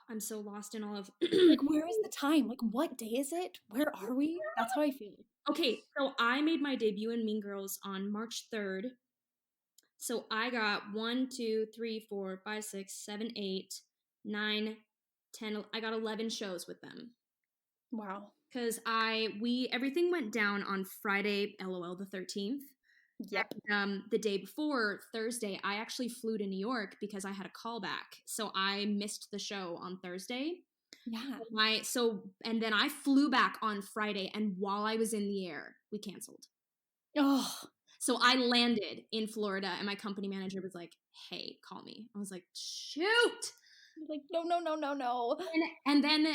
I'm so lost in all of like, where is the time? Like, what day is it? Where are we? That's how I feel. Okay, so I made my debut in Mean Girls on March 3rd. So I got 1, 2, 3, 4, 5, 6, 7, 8, 9, 10. I got 11 shows with them. Wow. Because everything went down on Friday, LOL, the 13th. Yep. And, the day before, Thursday, I actually flew to New York because I had a callback. So I missed the show on Thursday. Yeah. And then I flew back on Friday, and while I was in the air, we canceled. Oh. So I landed in Florida and my company manager was like, hey, call me. I was like, shoot. Like, no. And then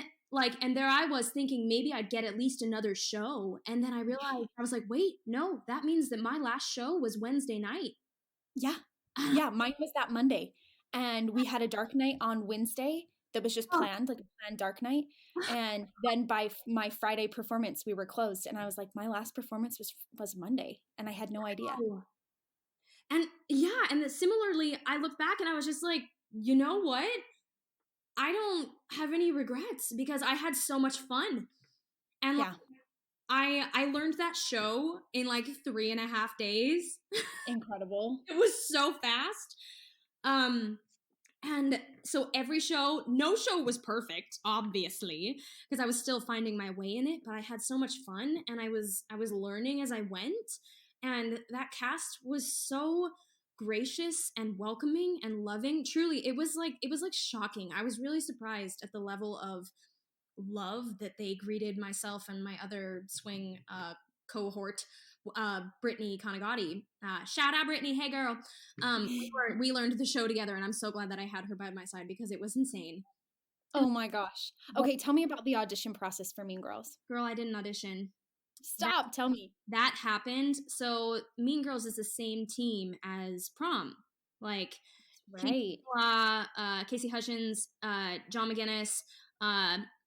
and there I was thinking maybe I'd get at least another show. And then I realized, I was like, wait, no, that means that my last show was Wednesday night. Yeah. Yeah. Mine was that Monday. And we had a dark night on Wednesday that was just planned, like a planned dark night. And then by my Friday performance, we were closed. And I was like, my last performance was Monday. And I had no idea. And yeah. And similarly, I look back and I was just like, you know what? I don't have any regrets because I had so much fun. And yeah. I learned that show in like 3.5 days. Incredible. It was so fast. And so every show, no show was perfect, obviously, because I was still finding my way in it, but I had so much fun and I was learning as I went. And that cast was so gracious and welcoming and loving. Truly, it was like shocking. I was really surprised at the level of love that they greeted myself and my other swing cohort, Brittany Kanagati. Shout out Brittany, hey girl. We learned the show together and I'm so glad that I had her by my side because it was insane. Oh my gosh. Okay, tell me about the audition process for Mean Girls. Girl, I didn't audition. Stop, tell me. That happened. So Mean Girls is the same team as Prom. Like, right. Casey Hutchins, John McGinnis,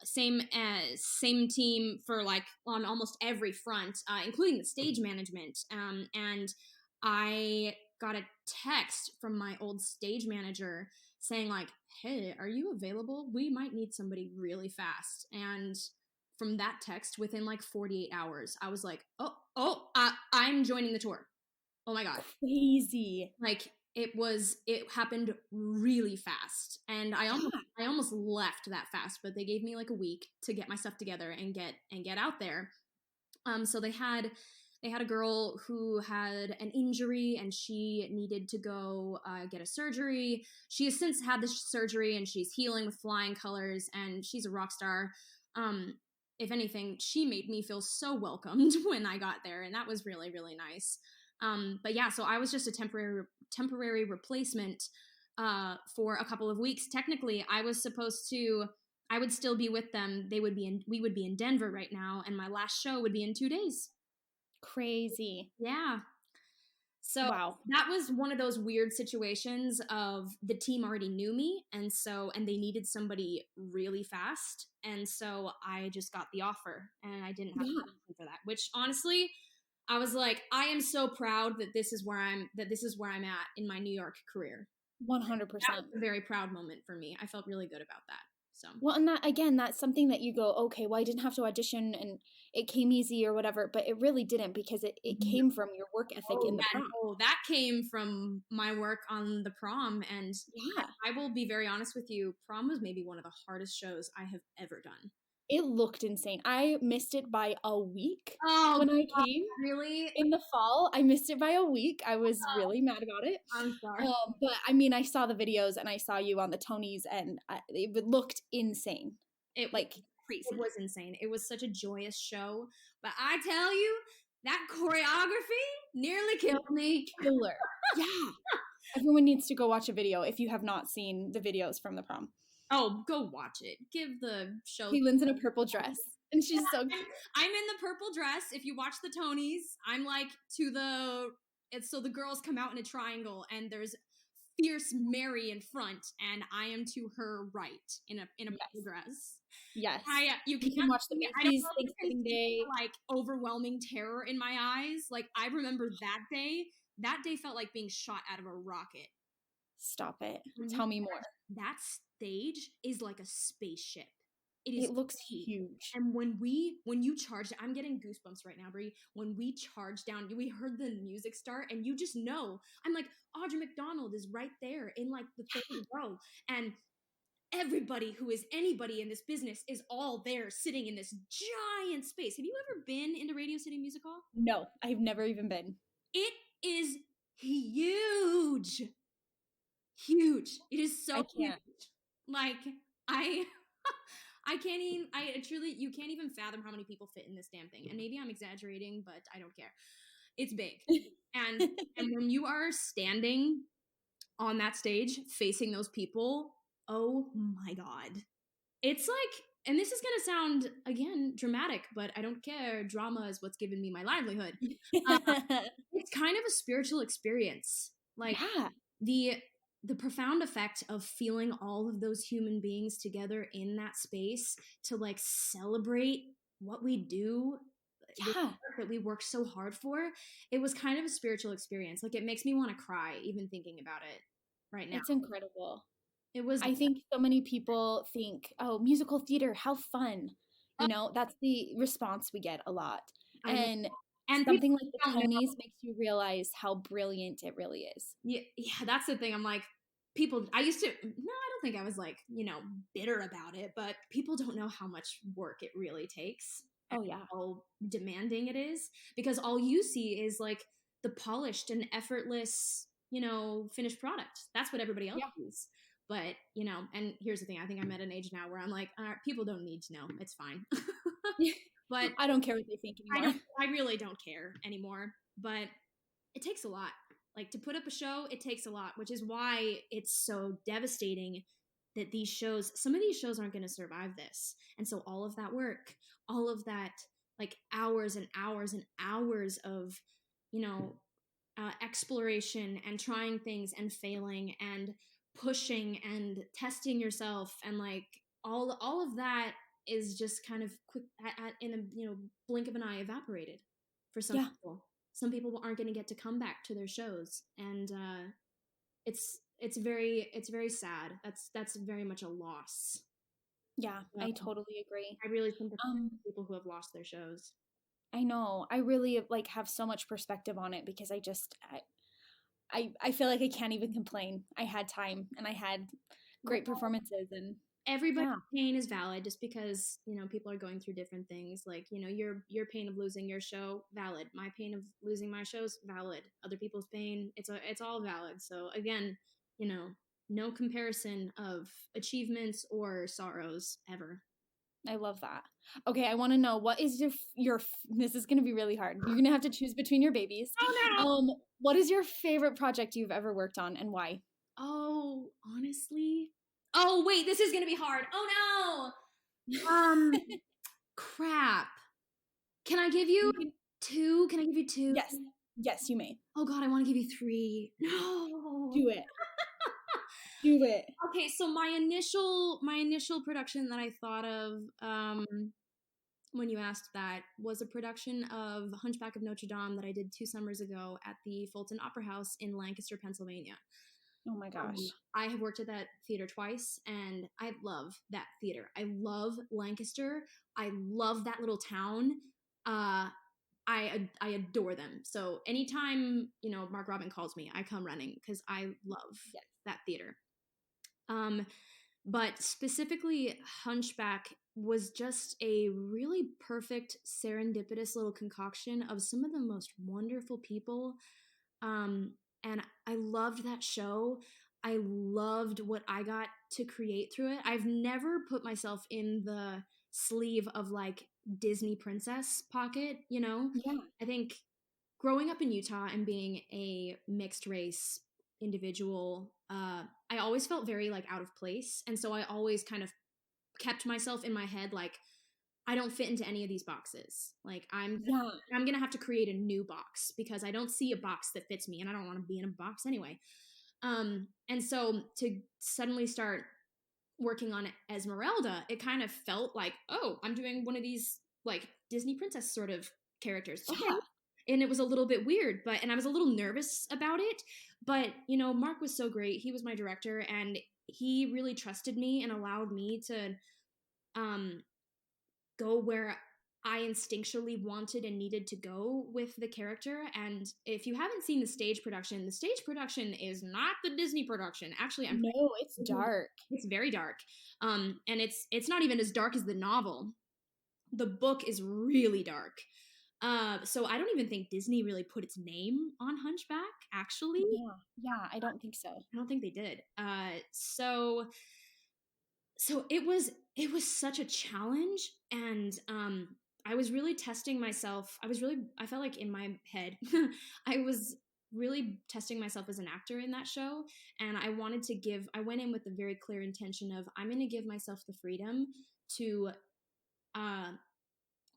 same team for like on almost every front, including the stage management. And I got a text from my old stage manager saying like, hey, are you available? We might need somebody really fast. And from that text, within like 48 hours, I was like, I'm joining the tour. Oh my God. Crazy. Like it happened really fast. And I almost left that fast, but they gave me like a week to get my stuff together and get out there. So they had a girl who had an injury and she needed to go get a surgery. She has since had the surgery and she's healing with flying colors and she's a rock star. If anything, she made me feel so welcomed when I got there, and that was really, really nice. But yeah, so I was just a temporary replacement for a couple of weeks. Technically, I would still be with them. We would be in Denver right now, and my last show would be in 2 days. Crazy. Yeah. So wow. That was one of those weird situations of the team already knew me and they needed somebody really fast. And so I just got the offer and I didn't have to for that, which honestly, I was like, I am so proud that this is where I'm at in my New York career. 100%. That was a very proud moment for me. I felt really good about that. So well, and that's something that you go, okay, well, I didn't have to audition and it came easy or whatever, but it really didn't because it came from your work ethic in the prom. That came from my work on the Prom, and I will be very honest with you, Prom was maybe one of the hardest shows I have ever done. It looked insane. I missed it by a week when I came. Really? In the fall, I missed it by a week. I was really mad about it. I'm sorry. But I mean, I saw the videos and I saw you on the Tonys and it looked insane. It was insane. It was such a joyous show. But I tell you, that choreography nearly killed me. Killer. Yeah. Everyone needs to go watch a video if you have not seen the videos from the Prom. Oh, go watch it. Give the show. Kaylyn's in a purple dress. And she's so cute. I'm in the purple dress. If you watch the Tonys, I'm like so the girls come out in a triangle and there's fierce Mary in front and I am to her right in a purple dress. Yes. You can watch the Macy's Thanksgiving Day. Like overwhelming terror in my eyes. Like I remember that day. That day felt like being shot out of a rocket. Stop it. Tell me more. That stage is like a spaceship. It looks huge. And when you charged, I'm getting goosebumps right now, Brie. When we charged down, we heard the music start and you just know. I'm like, Audra McDonald is right there in like the third row. And everybody who is anybody in this business is all there sitting in this giant space. Have you ever been into Radio City Music Hall? No, I've never even been. It is huge. Huge. It is so huge. Like, you can't even fathom how many people fit in this damn thing. And maybe I'm exaggerating, but I don't care. It's big. And when you are standing on that stage facing those people, oh my God. It's like, and this is going to sound, again, dramatic, but I don't care. Drama is what's given me my livelihood. It's kind of a spiritual experience. Like, the profound effect of feeling all of those human beings together in that space to like celebrate what we do, that we work so hard for. It was kind of a spiritual experience. Like, it makes me want to cry even thinking about it right now. It's incredible. It was. I think so many people think, oh, musical theater, how fun. You know, that's the response we get a lot. And something like the Tonys makes you realize how brilliant it really is. Yeah, that's the thing. I'm like, people, I don't think I was like, bitter about it, but people don't know how much work it really takes. Oh yeah. How demanding it is, because all you see is like the polished and effortless, finished product. That's what everybody else sees. But, and here's the thing, I think I'm at an age now where I'm like, people don't need to know. It's fine. But I don't care what they think anymore. I really don't care anymore. But it takes a lot. Like, to put up a show, it takes a lot, which is why it's so devastating that some of these shows aren't going to survive this. And so all of that work, all of that, like, hours and hours and hours of, exploration and trying things and failing and pushing and testing yourself, and like all of that is just kind of quick in a blink of an eye evaporated for some people. Some people aren't going to get to come back to their shows, and it's very sad. That's very much a loss. Yeah, I totally agree. I really sympathize with people who have lost their shows. I know. I really have so much perspective on it, because I feel like I can't even complain. I had time and I had great performances, and everybody's pain is valid. Just because people are going through different things, like your pain of losing your show, valid. My pain of losing my show's valid. Other people's pain, it's all valid. So again, no comparison of achievements or sorrows ever. I love that. Okay, I want to know, what is your this is going to be really hard. You're going to have to choose between your babies. Oh no. What is your favorite project you've ever worked on, and why? Oh, honestly. Oh, wait, this is going to be hard. Oh no. Crap. Can I give you 2? Can I give you 2? Yes. Yes, you may. Oh God, I want to give you 3. No. Do it. Do it. Okay, so my initial production that I thought of when you asked that was a production of Hunchback of Notre Dame that I did 2 summers ago at the Fulton Opera House in Lancaster, Pennsylvania. Oh my gosh. I have worked at that theater twice, and I love that theater. I love Lancaster. I love that little town. I adore them. So anytime, Mark Robin calls me, I come running, because I love that theater. But specifically, Hunchback was just a really perfect, serendipitous little concoction of some of the most wonderful people. And I loved that show. I loved what I got to create through it. I've never put myself in the sleeve of like Disney princess pocket, Yeah. I think growing up in Utah and being a mixed race individual, I always felt very like out of place. And so I always kind of kept myself in my head like, I don't fit into any of these boxes. Like I'm going to have to create a new box, because I don't see a box that fits me, and I don't want to be in a box anyway. And so to suddenly start working on Esmeralda, it kind of felt like, oh, I'm doing one of these like Disney princess sort of characters. Okay. And it was a little bit weird, and I was a little nervous about it, but Mark was so great. He was my director, and he really trusted me and allowed me to, go where I instinctually wanted and needed to go with the character. And if you haven't seen the stage production is not the Disney production. Actually, it's dark. It's very dark. And it's not even as dark as the novel. The book is really dark. So I don't even think Disney really put its name on Hunchback, actually. Yeah, I don't think so. I don't think they did. So it was such a challenge, and was really testing myself. I felt like in my head, I was really testing myself as an actor in that show. And I went in with the very clear intention of, I'm going to give myself the freedom to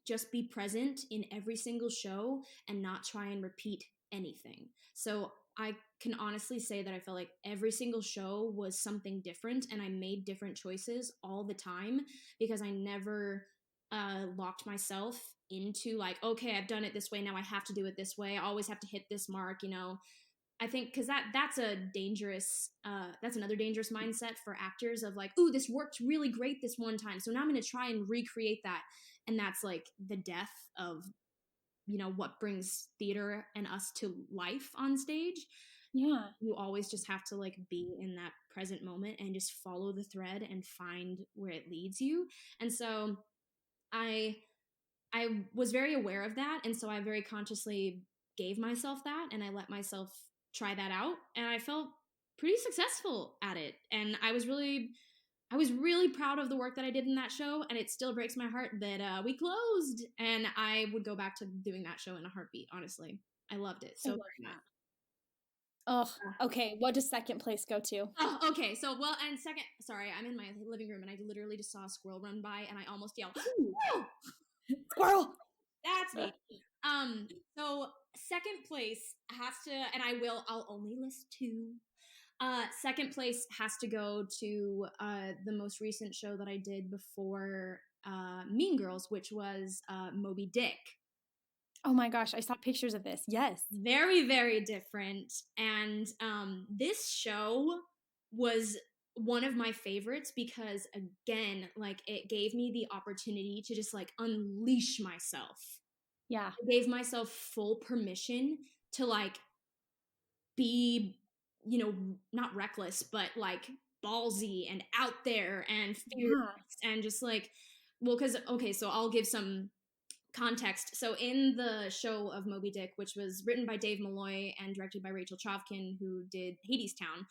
just be present in every single show and not try and repeat anything. So I can honestly say that I felt like every single show was something different, and I made different choices all the time because I never locked myself into like, okay, I've done it this way, now I have to do it this way. I always have to hit this mark, you know. I think because that's another dangerous mindset for actors of like, ooh, this worked really great this one time, so now I'm going to try and recreate that, and that's like the death of, you know, what brings theater and us to life on stage. Yeah. You always just have to like be in that present moment and just follow the thread and find where it leads you. And so I was very aware of that. And so I very consciously gave myself that, and I let myself try that out. And I felt pretty successful at it. And I was really proud of the work that I did in that show, and it still breaks my heart that we closed. And I would go back to doing that show in a heartbeat, honestly. I loved it so very much. Oh, okay. What does second place go to? Oh, okay. So, well, and second, sorry, I'm in my living room, and I literally just saw a squirrel run by, and I almost yelled, "Whoa! Squirrel!" That's me. So second place has to, and I'll only list two. Second place has to go to the most recent show that I did before Mean Girls, which was Moby Dick. Oh my gosh, I saw pictures of this. Yes. Very, very different. And this show was one of my favorites because, again, like it gave me the opportunity to just like unleash myself. Yeah. I gave myself full permission to like be, you know, not reckless, but like ballsy and out there and fearless and just like, well, because, okay, so I'll give some context. So in the show of Moby Dick, which was written by Dave Malloy and directed by Rachel Chavkin, who did Hadestown,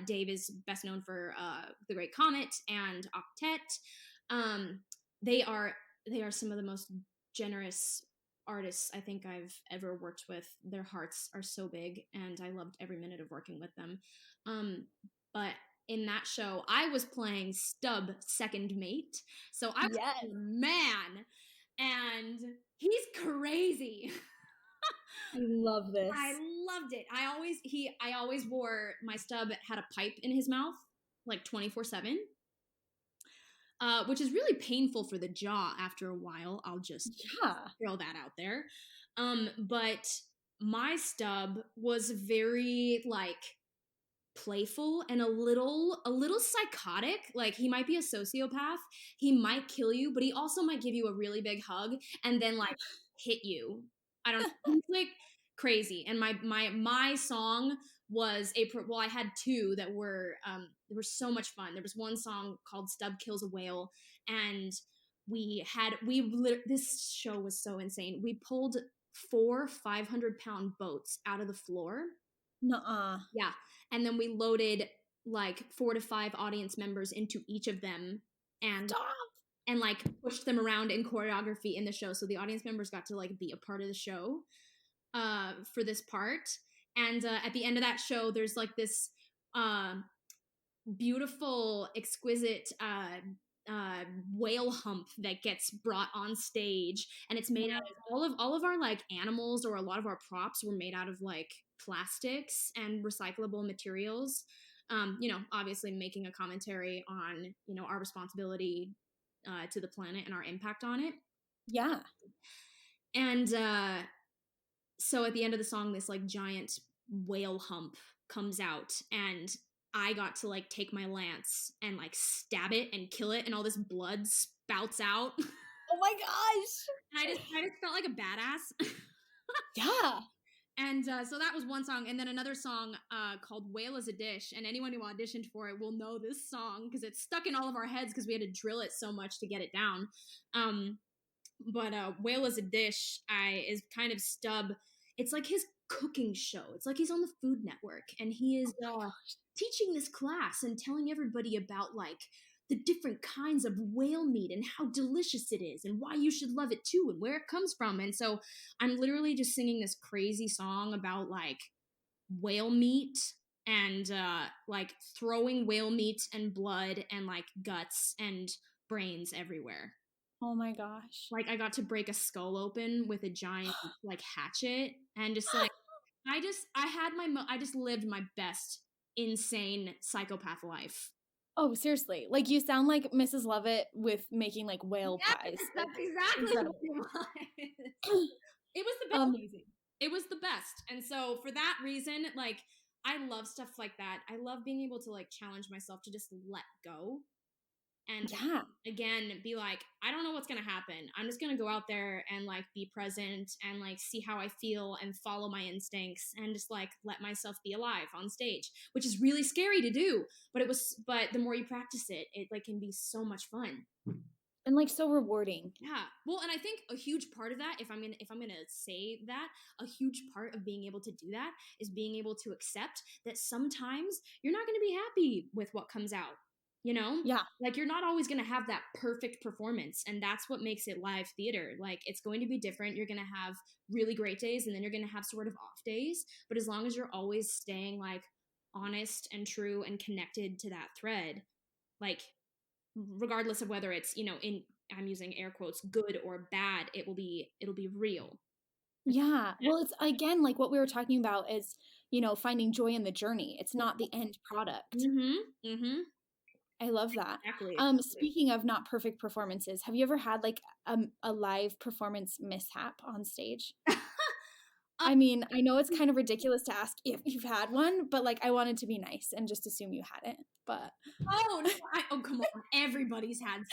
Dave is best known for The Great Comet and Octet. They are some of the most generous artists I think I've ever worked with. Their hearts are so big, and I loved every minute of working with them. But in that show, I was playing Stub second mate, so I was a man, and he's crazy. I love this. I loved it. I always wore, my Stub had a pipe in his mouth like 24/7. Which is really painful for the jaw after a while. I'll just throw that out there. But my Stub was very like playful and a little psychotic. Like he might be a sociopath. He might kill you, but he also might give you a really big hug and then like hit you. I don't know. He's like crazy. And my song was I had two that were they were so much fun. There was one song called Stub Kills a Whale, and this show was so insane. We pulled 4 500-pound boats out of the floor. Nuh-uh. Yeah. And then we loaded like 4 to 5 audience members into each of them and like pushed them around in choreography in the show. So the audience members got to like be a part of the show for this part. And at the end of that show, there's like this beautiful, exquisite whale hump that gets brought on stage, and it's made out of all of our like animals, or a lot of our props were made out of like plastics and recyclable materials. You know, obviously making a commentary on, you know, our responsibility to the planet and our impact on it. Yeah. And so at the end of the song, this like giant whale hump comes out, and I got to like take my lance and like stab it and kill it, and all this blood spouts out. Oh my gosh. And I just felt like a badass. Yeah. And so that was one song. And then another song called Whale is a Dish. And anyone who auditioned for it will know this song because it's stuck in all of our heads because we had to drill it so much to get it down. But Whale is a Dish is kind of Stub. It's like his cooking show. It's like he's on the Food Network, and he is teaching this class and telling everybody about like the different kinds of whale meat and how delicious it is and why you should love it too and where it comes from. And so I'm literally just singing this crazy song about like whale meat and like throwing whale meat and blood and like guts and brains everywhere. Oh my gosh. Like I got to break a skull open with a giant like hatchet and just like I just lived my best insane psychopath life. Oh, seriously. Like you sound like Mrs. Lovett with making like whale pies. That's like, exactly incredible. what it was. It was the best. Amazing. It was the best. And so for that reason, like I love stuff like that. I love being able to like challenge myself to just let go. And again, be like, I don't know what's going to happen. I'm just going to go out there and like be present and like see how I feel and follow my instincts and just like let myself be alive on stage, which is really scary to do. But the more you practice it, it like can be so much fun. And like so rewarding. Yeah. Well, and I think a huge part of that, if I'm gonna say that, a huge part of being able to do that is being able to accept that sometimes you're not gonna be happy with what comes out. You know? Yeah. Like you're not always going to have that perfect performance. And that's what makes it live theater. Like it's going to be different. You're going to have really great days and then you're going to have sort of off days. But as long as you're always staying like honest and true and connected to that thread, like regardless of whether it's, you know, I'm using air quotes, good or bad, it'll be real. Yeah. Well, it's again, like what we were talking about is, you know, finding joy in the journey. It's not the end product. Mm-hmm. Mm-hmm. I love that. Exactly. Speaking of not perfect performances, have you ever had like a live performance mishap on stage? I mean, I know it's kind of ridiculous to ask if you've had one, but like I wanted to be nice and just assume you hadn't. But oh come on, everybody's had.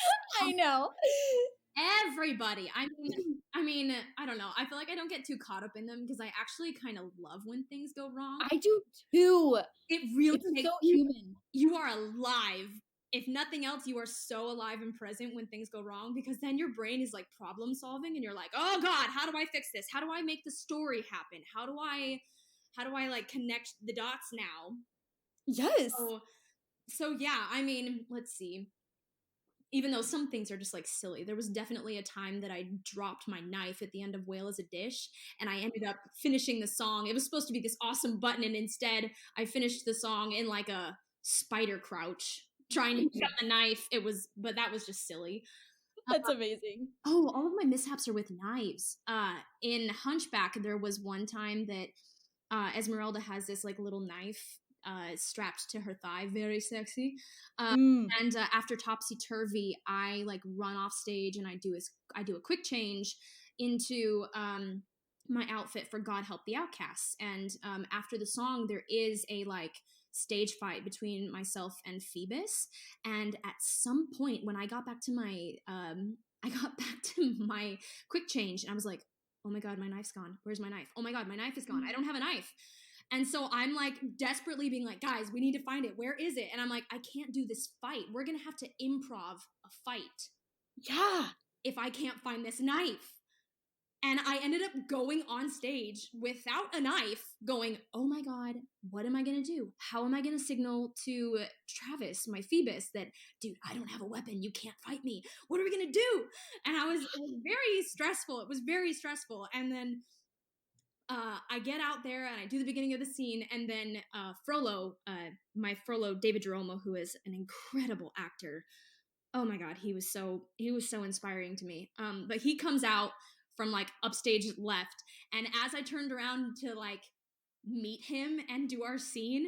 I know. Everybody. I mean, I don't know. I feel like I don't get too caught up in them because I actually kind of love when things go wrong. I do too. It really makes so human. You are alive. If nothing else, you are so alive and present when things go wrong because then your brain is like problem solving and you're like, oh God, how do I fix this? How do I make the story happen? How do I like connect the dots now? Yes. So yeah, I mean, let's see. Even though some things are just like silly, there was definitely a time that I dropped my knife at the end of Whale as a Dish and I ended up finishing the song. It was supposed to be this awesome button and instead I finished the song in like a spider crouch trying to cut the knife. But that was just silly. That's amazing. Oh, all of my mishaps are with knives. In Hunchback, there was one time that Esmeralda has this like little knife strapped to her thigh, very sexy. And after Topsy Turvy, I like run off stage and I do a quick change into my outfit for God Help the Outcasts. And after the song, there is a like stage fight between myself and Phoebus. And at some point, when I got back to my quick change, and I was like, oh my God, my knife's gone. Where's my knife? Oh my God, my knife is gone. I don't have a knife. And so I'm like desperately being like, guys, we need to find it. Where is it? And I'm like, I can't do this fight. We're going to have to improv a fight. Yeah. If I can't find this knife. And I ended up going on stage without a knife going, oh my God, what am I going to do? How am I going to signal to Travis, my Phoebus, that, dude, I don't have a weapon. You can't fight me. What are we going to do? And it was very stressful. It was very stressful. And then I get out there and I do the beginning of the scene. And then Frollo, my Frollo, David Jeromo, who is an incredible actor. Oh my God, he was so inspiring to me. But he comes out from like upstage left. And as I turned around to like meet him and do our scene,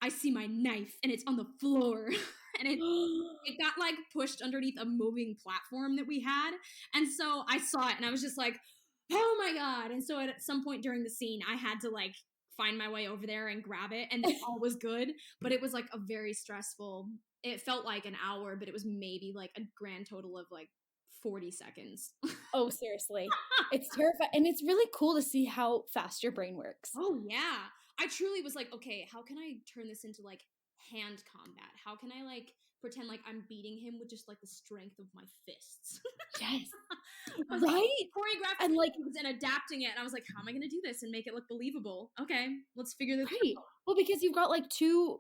I see my knife and it's on the floor. And it got like pushed underneath a moving platform that we had. And so I saw it and I was just like, oh my God. And so at some point during the scene, I had to like find my way over there and grab it. And then all was good. But it was like a very stressful, it felt like an hour, but it was maybe like a grand total of like 40 seconds. Oh, seriously. It's terrifying. And it's really cool to see how fast your brain works. Oh, yeah. I truly was like, okay, how can I turn this into like hand combat? How can I like pretend like I'm beating him with just like the strength of my fists? Yes. Right? Like, choreographing and like and adapting it. And I was like, how am I going to do this and make it look believable? Okay, let's figure this out. Well, because you've got like two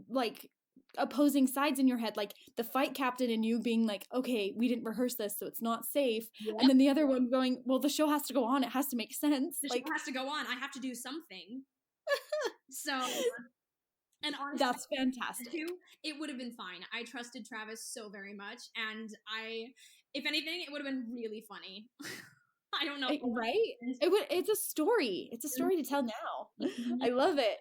like opposing sides in your head, like the fight captain and you being like, okay, we didn't rehearse this, so it's not safe. Yep. And then the other one going, well, the show has to go on. It has to make sense. The show has to go on. I have to do something. So, and honestly, that's fantastic. It would have been fine. I trusted Travis so very much. And if anything, it would have been really funny. I don't know. Right? It's a story. It's a story to tell now. I love it.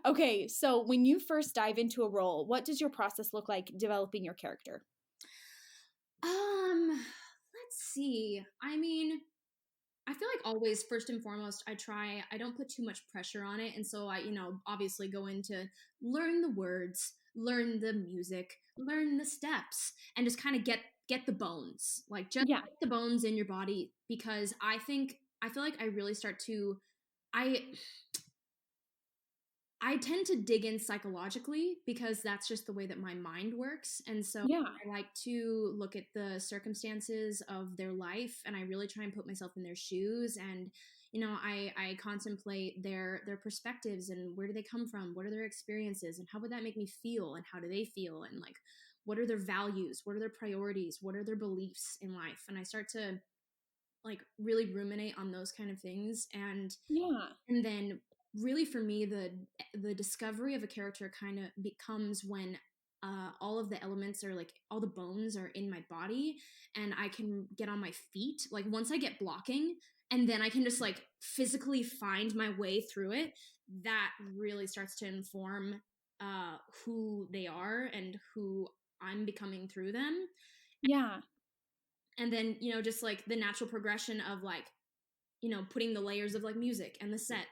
Okay, so when you first dive into a role, what does your process look like developing your character? Let's see. I mean, I feel like always, first and foremost, I don't put too much pressure on it. And so I, obviously go into learn the words, learn the music, learn the steps, and just kind of get the bones, like just get the bones in your body, because I feel like I really start to, I tend to dig in psychologically because that's just the way that my mind works. And so I like to look at the circumstances of their life, and I really try and put myself in their shoes. And, I contemplate their perspectives and where do they come from? What are their experiences and how would that make me feel? And how do they feel? And like, what are their values? What are their priorities? What are their beliefs in life? And I start to like really ruminate on those kind of things. And then really for me, the discovery of a character kind of becomes when all of the elements are like, all the bones are in my body and I can get on my feet. Like once I get blocking and then I can just like physically find my way through it, that really starts to inform who they are and who I'm becoming through them. Yeah. And then, just like the natural progression of like, putting the layers of like music and the set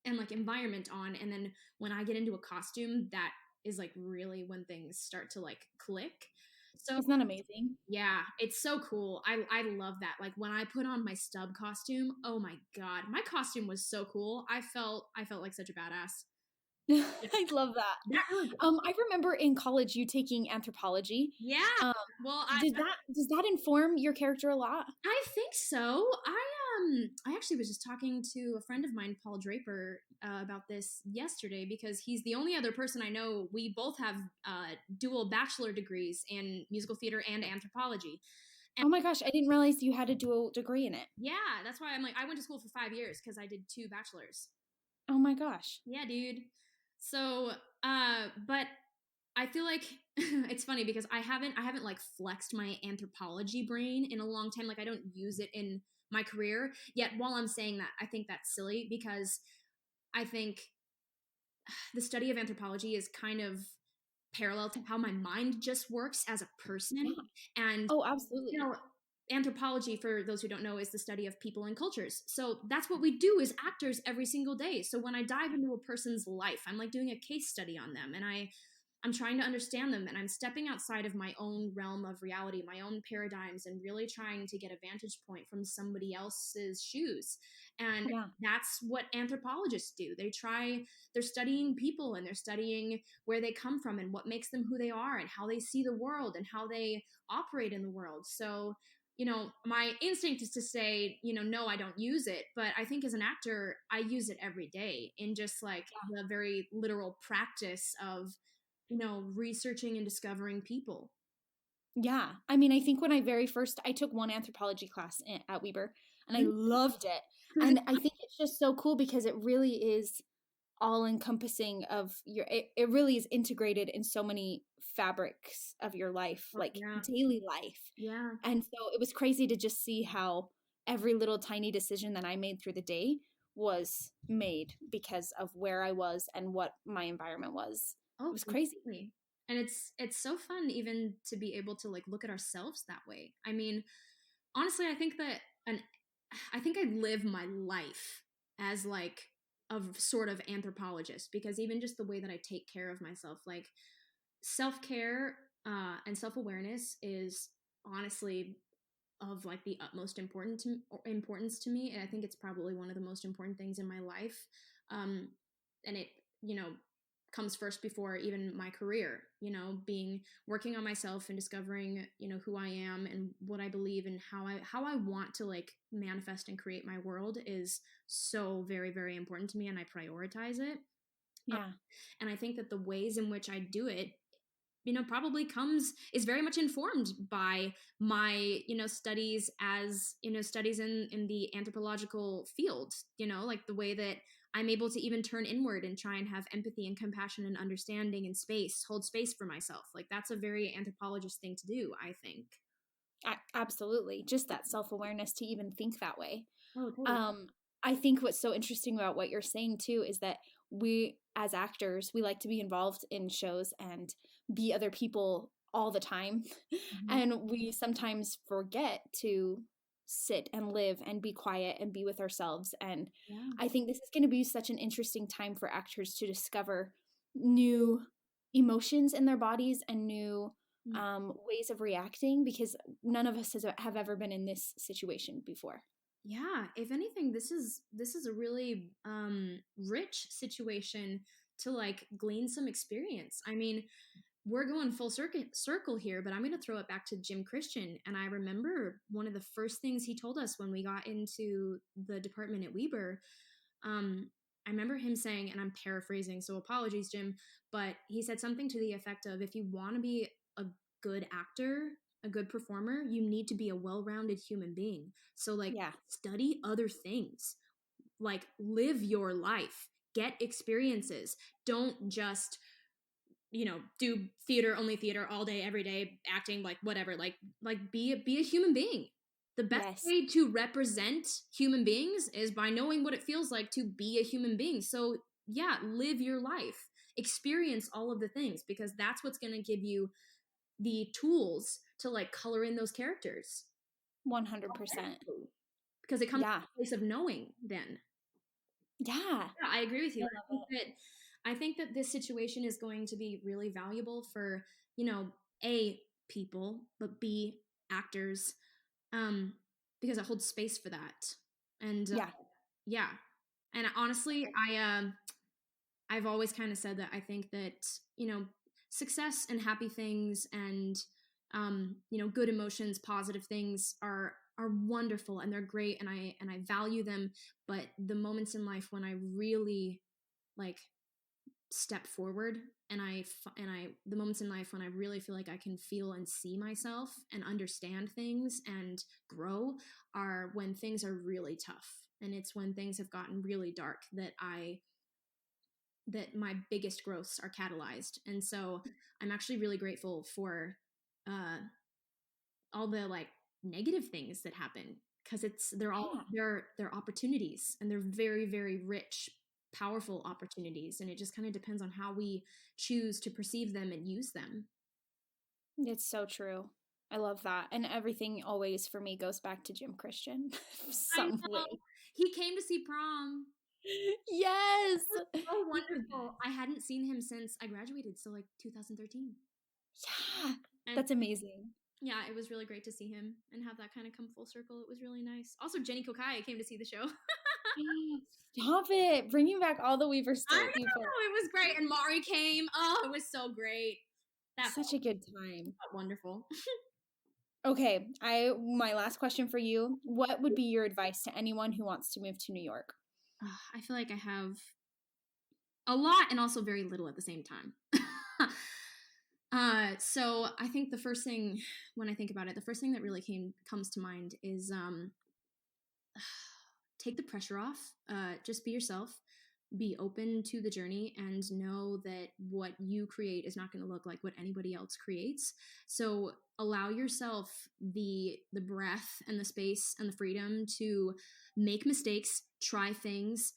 and like environment on. And then when I get into a costume, that is like really when things start to like click. So isn't that amazing? Yeah, it's so cool. I love that. Like when I put on my stub costume, oh my God, my costume was so cool. I felt like such a badass. I love that. I remember in college you taking anthropology. Yeah. Well, does that inform your character a lot? I think so. I actually was just talking to a friend of mine, Paul Draper, about this yesterday because he's the only other person I know. We both have dual bachelor degrees in musical theater and anthropology. And, oh my gosh, I didn't realize you had a dual degree in it. Yeah, that's why I'm like, I went to school for 5 years because I did 2 bachelors. Oh my gosh. Yeah, dude. So, but I feel like it's funny because I haven't like flexed my anthropology brain in a long time. Like I don't use it in my career yet. While I'm saying that, I think that's silly because I think the study of anthropology is kind of parallel to how my mind just works as a person. Yeah. And oh, absolutely. Anthropology, for those who don't know, is the study of people and cultures. So that's what we do as actors every single day. So when I dive into a person's life, I'm like doing a case study on them, and I'm trying to understand them, and I'm stepping outside of my own realm of reality, my own paradigms, and really trying to get a vantage point from somebody else's shoes. And that's what anthropologists do. They're studying people, and they're studying where they come from and what makes them who they are and how they see the world and how they operate in the world. So my instinct is to say, no, I don't use it. But I think as an actor, I use it every day in just like the very literal practice of, researching and discovering people. Yeah. I mean, I think when I took one anthropology class at Weber and I loved it. And I think it's just so cool because it really is all encompassing of it really is integrated in so many fabrics of your life, like daily life. Yeah. And so it was crazy to just see how every little tiny decision that I made through the day was made because of where I was and what my environment was. Oh, it was crazy. Completely. And it's so fun even to be able to like look at ourselves that way. I mean, honestly, I think I live my life as like a sort of anthropologist, because even just the way that I take care of myself, like self-care and self-awareness is honestly of like the utmost importance to me. And I think it's probably one of the most important things in my life. And it, comes first before even my career, working on myself and discovering, who I am and what I believe and how I want to like manifest and create my world is so very, very important to me, and I prioritize it. Yeah. And I think that the ways in which I do it probably is very much informed by my, studies as, studies in the anthropological field, like the way that I'm able to even turn inward and try and have empathy and compassion and understanding and hold space for myself. Like that's a very anthropologist thing to do, I think. Absolutely. Just that self-awareness to even think that way. Oh, totally. I think what's so interesting about what you're saying too is that we as actors, we like to be involved in shows and be other people all the time. Mm-hmm. And we sometimes forget to sit and live and be quiet and be with ourselves. And I think this is going to be such an interesting time for actors to discover new emotions in their bodies and new ways of reacting, because none of us have ever been in this situation before. Yeah, if anything, this is a really rich situation to like glean some experience. I mean, we're going full circle here, but I'm going to throw it back to Jim Christian. And I remember one of the first things he told us when we got into the department at Weber. I remember him saying, and I'm paraphrasing, so apologies, Jim, but he said something to the effect of, if you want to be a good actor, a good performer, you need to be a well-rounded human being. So like study other things, like live your life, get experiences. Don't just, do only theater all day, every day, acting, like whatever, like be a human being. The best way to represent human beings is by knowing what it feels like to be a human being. So yeah, live your life, experience all of the things, because that's what's going to give you the tools to like color in those characters. 100%. Because it comes from a place of knowing then. Yeah, I agree with you. I think that this situation is going to be really valuable for, A, people, but B, actors, because it holds space for that. And and honestly, I've always kind of said that I think that, success and happy things and, good emotions, positive things are wonderful and they're great, and I value them. But the moments in life when I really like step forward and the moments in life when I really feel like I can feel and see myself and understand things and grow are when things are really tough. And it's when things have gotten really dark that my biggest growths are catalyzed. And so I'm actually really grateful for all the like negative things that happen, because they're opportunities, and they're very, very rich, powerful opportunities. And it just kind of depends on how we choose to perceive them and use them. It's so true. I love that. And everything always for me goes back to Jim Christian. Some way. He came to see Prom. Yes. So wonderful. I hadn't seen him since I graduated, so like 2013. Yeah. That's amazing. Yeah, it was really great to see him and have that kind of come full circle. It was really nice. Also, Jenny Kokai came to see the show. Stop it. Bringing back all the Weaver State people. It was great. And Mari came. Oh, it was so great. Such a good time. Wonderful. Okay, my last question for you. What would be your advice to anyone who wants to move to New York? I feel like I have a lot and also very little at the same time. So I think the first thing, when I think about it, the first thing that really comes to mind is take the pressure off. Just be yourself. Be open to the journey and know that what you create is not going to look like what anybody else creates. So allow yourself the breath and the space and the freedom to make mistakes, try things,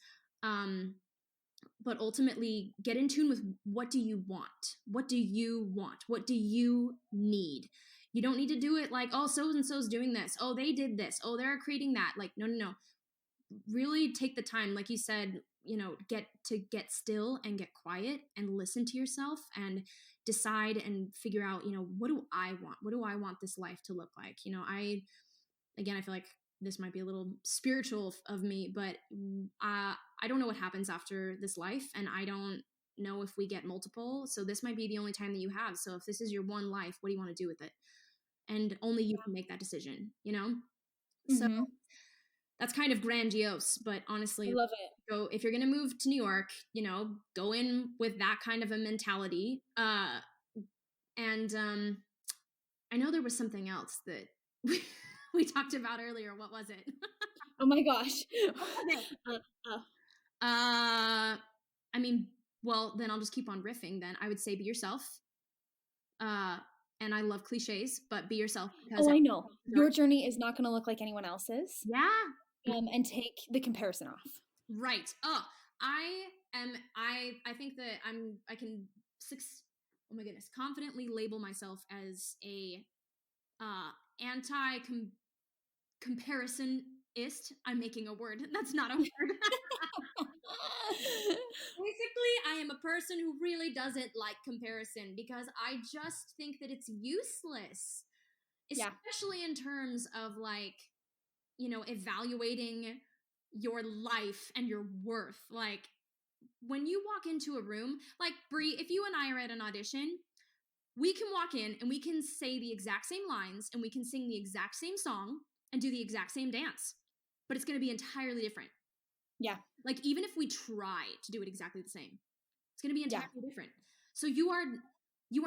but ultimately get in tune with what do you want? What do you want? What do you need? You don't need to do it like, oh, so-and-so's doing this. Oh, they did this. Oh, they're creating that. Like, no. Really take the time, like you said, get still and get quiet and listen to yourself and decide and figure out, what do I want? What do I want this life to look like? I feel like this might be a little spiritual of me, but I don't know what happens after this life, and I don't know if we get multiple. So this might be the only time that you have. So if this is your one life, what do you want to do with it? And only you can make that decision, Mm-hmm. So that's kind of grandiose, but honestly, I love it. If you're going to move to New York, go in with that kind of a mentality, And I know there was something else that we talked about earlier. What was it? Oh my gosh. I mean, well, then I'll just keep on riffing then. I would say be yourself. And I love cliches, but be yourself. Because I know. Your journey is not going to look like anyone else's. Yeah. And take the comparison off. Right. Oh, I think that I can, oh my goodness, confidently label myself as a anti-comparisonist. I'm making a word. That's not a word. Basically, I am a person who really doesn't like comparison because I just think that it's useless, especially in terms of like, you know, evaluating your life and your worth. Like when you walk into a room, like Brie, if you and I are at an audition, we can walk in and we can say the exact same lines and we can sing the exact same song and do the exact same dance, but it's going to be entirely different. Yeah. Like even if we try to do it exactly the same, it's going to be entirely different. So you are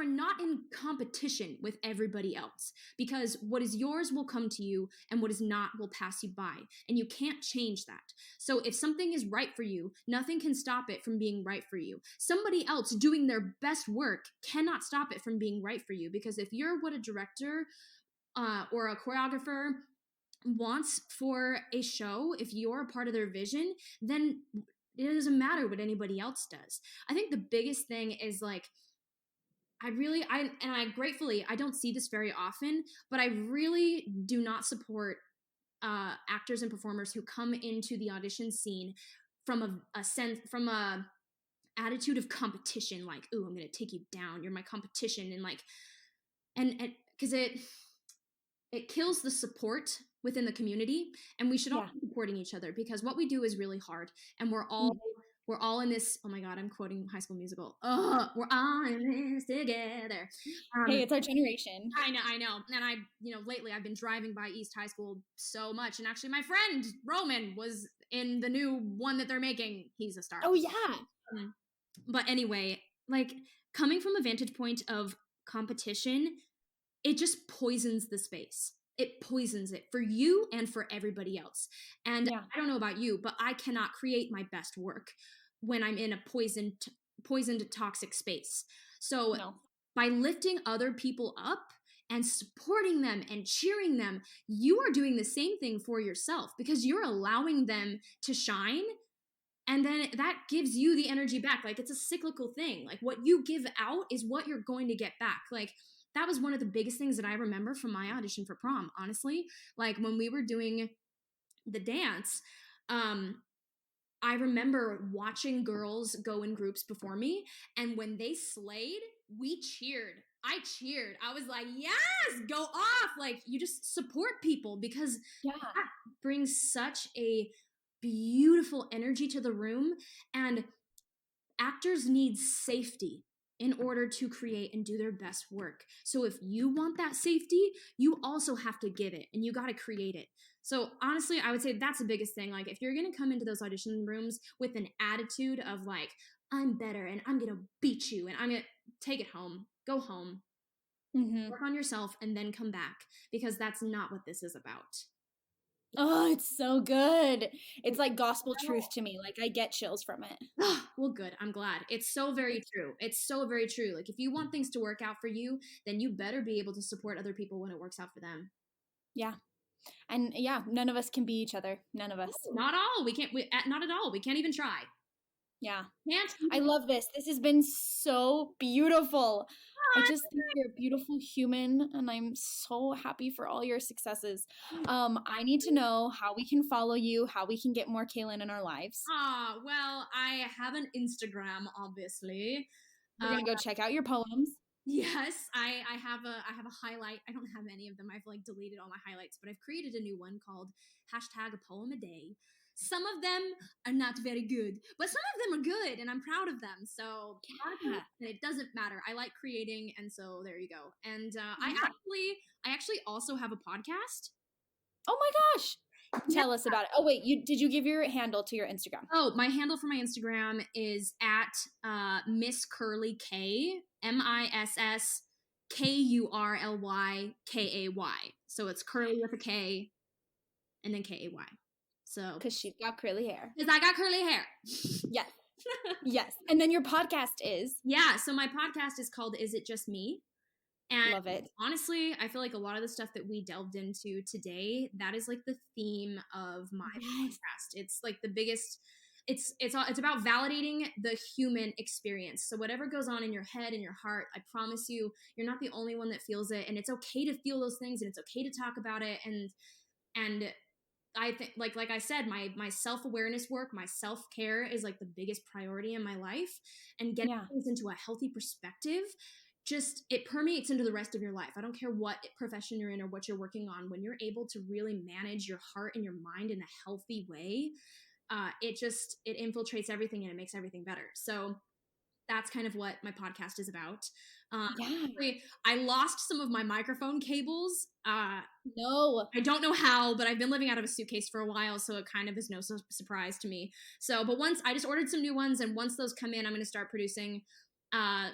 not in competition with everybody else because what is yours will come to you and what is not will pass you by. And you can't change that. So if something is right for you, nothing can stop it from being right for you. Somebody else doing their best work cannot stop it from being right for you because if you're what a director or a choreographer wants for a show, if you're a part of their vision, then it doesn't matter what anybody else does. I think the biggest thing is like, I gratefully, I don't see this very often, but I really do not support actors and performers who come into the audition scene from a attitude of competition, like, ooh, I'm going to take you down. You're my competition. And like, and because it kills the support within the community, and we should all be supporting each other because what we do is really hard, and we're all in this. Oh my God, I'm quoting High School Musical. We're all in this together. Hey, it's our generation. I know. And lately I've been driving by East High School so much, and actually my friend Roman was in the new one that they're making. He's a star. Oh yeah. But anyway, like coming from a vantage point of competition, it just poisons the space. It poisons it for you and for everybody else. And I don't know about you, but I cannot create my best work when I'm in a poisoned, toxic space. So by lifting other people up and supporting them and cheering them, you are doing the same thing for yourself because you're allowing them to shine. And then that gives you the energy back. Like it's a cyclical thing. Like what you give out is what you're going to get back. Like that was one of the biggest things that I remember from my audition for prom, honestly. Like when we were doing the dance, I remember watching girls go in groups before me. And when they slayed, we cheered. I cheered. I was like, yes, go off. Like you just support people because that brings such a beautiful energy to the room. And actors need safety in order to create and do their best work. So if you want that safety, you also have to give it and you got to create it. So honestly, I would say that's the biggest thing. Like if you're going to come into those audition rooms with an attitude of like, I'm better and I'm going to beat you and I'm going to take it home, go home, work on yourself and then come back because that's not what this is about. Oh, it's so good. It's like gospel truth to me. Like I get chills from it. Well, good. I'm glad. It's so very true. It's so very true. Like if you want things to work out for you, then you better be able to support other people when it works out for them. Yeah. And none of us can be each other. None of us. Not all. Not at all. We can't even try. Yeah. I love this. This has been so beautiful. I just think you're a beautiful human and I'm so happy for all your successes. I need to know how we can follow you, how we can get more Kalyn in our lives. Well, I have an Instagram, obviously. We're going to go check out your poems. Yes, I have a highlight. I don't have any of them. I've like deleted all my highlights, but I've created a new one called #a_poem_a_day. Some of them are not very good, but some of them are good, and I'm proud of them. So it doesn't matter. I like creating, and so there you go. And I actually also have a podcast. Oh my gosh! Tell us about it. Oh wait, did you give your handle to your Instagram? Oh, my handle for my Instagram is at Miss Curly K, Kurlykay. So it's curly with a K and then Kay. So because she's got curly hair. Because I got curly hair. Yes. Yes. And then your podcast is? Yeah. So my podcast is called Is It Just Me? And love it. Honestly, I feel like a lot of the stuff that we delved into today, that is like the theme of my podcast. It's like the biggest, it's about validating the human experience. So whatever goes on in your head and your heart, I promise you, you're not the only one that feels it. And it's okay to feel those things, and it's okay to talk about it. And I think, like I said, my self-awareness work, my self-care is like the biggest priority in my life, and getting things into a healthy perspective, just it permeates into the rest of your life. I don't care what profession you're in or what you're working on. When you're able to really manage your heart and your mind in a healthy way, it infiltrates everything and it makes everything better. So that's kind of what my podcast is about. I lost some of my microphone cables. No, I don't know how, but I've been living out of a suitcase for a while, so it kind of is no surprise to me. So, but once I just ordered some new ones, and once those come in, I'm going to start producing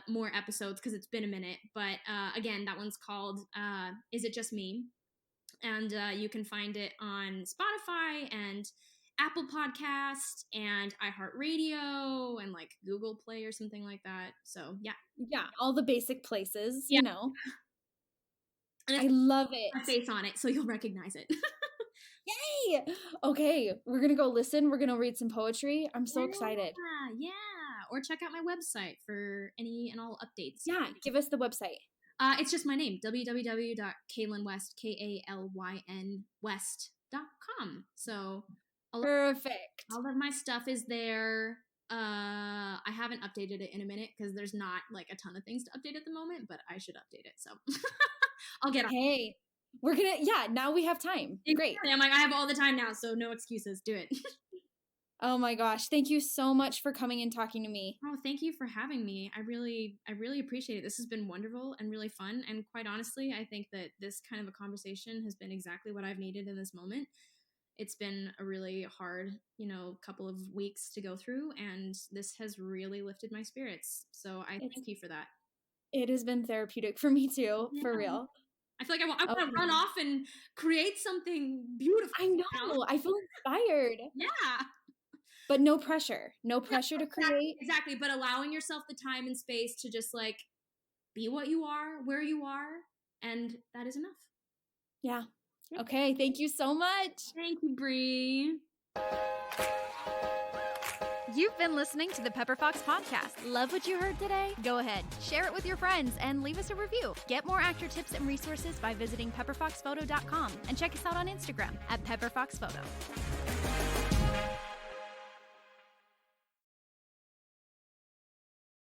more episodes because it's been a minute. But again, that one's called Is It Just Me? And you can find it on Spotify and Apple Podcast and iHeartRadio and like Google Play or something like that. So yeah, all the basic places, you know. And I love it. My face on it, so you'll recognize it. Yay! Okay, we're gonna go listen. We're gonna read some poetry. I'm so excited. Yeah. Or check out my website for any and all updates. Yeah, give us the website. It's just my name, www.kalynwest, KALYN West.com. So perfect. All of my stuff is there. I haven't updated it in a minute because there's not like a ton of things to update at the moment, but I should update it. So I'll get on. Hey, we're gonna, now we have time. Great. I'm like, I have all the time now, so no excuses. Do it. Oh my gosh. Thank you so much for coming and talking to me. Oh, thank you for having me. I really appreciate it. This has been wonderful and really fun. And quite honestly, I think that this kind of a conversation has been exactly what I've needed in this moment. It's been a really hard, couple of weeks to go through, and this has really lifted my spirits. So I thank you for that. It has been therapeutic for me too, for real. I feel like I want to run off and create something beautiful. I know. I feel inspired. Yeah. But no pressure. No pressure to create. Exactly. But allowing yourself the time and space to just like be what you are, where you are, and that is enough. Yeah. Okay. Thank you so much. Thank you, Bree. You've been listening to the Pepper Fox Podcast. Love what you heard today? Go ahead, share it with your friends, and leave us a review. Get more actor tips and resources by visiting pepperfoxphoto.com, and check us out on Instagram at pepperfoxphoto.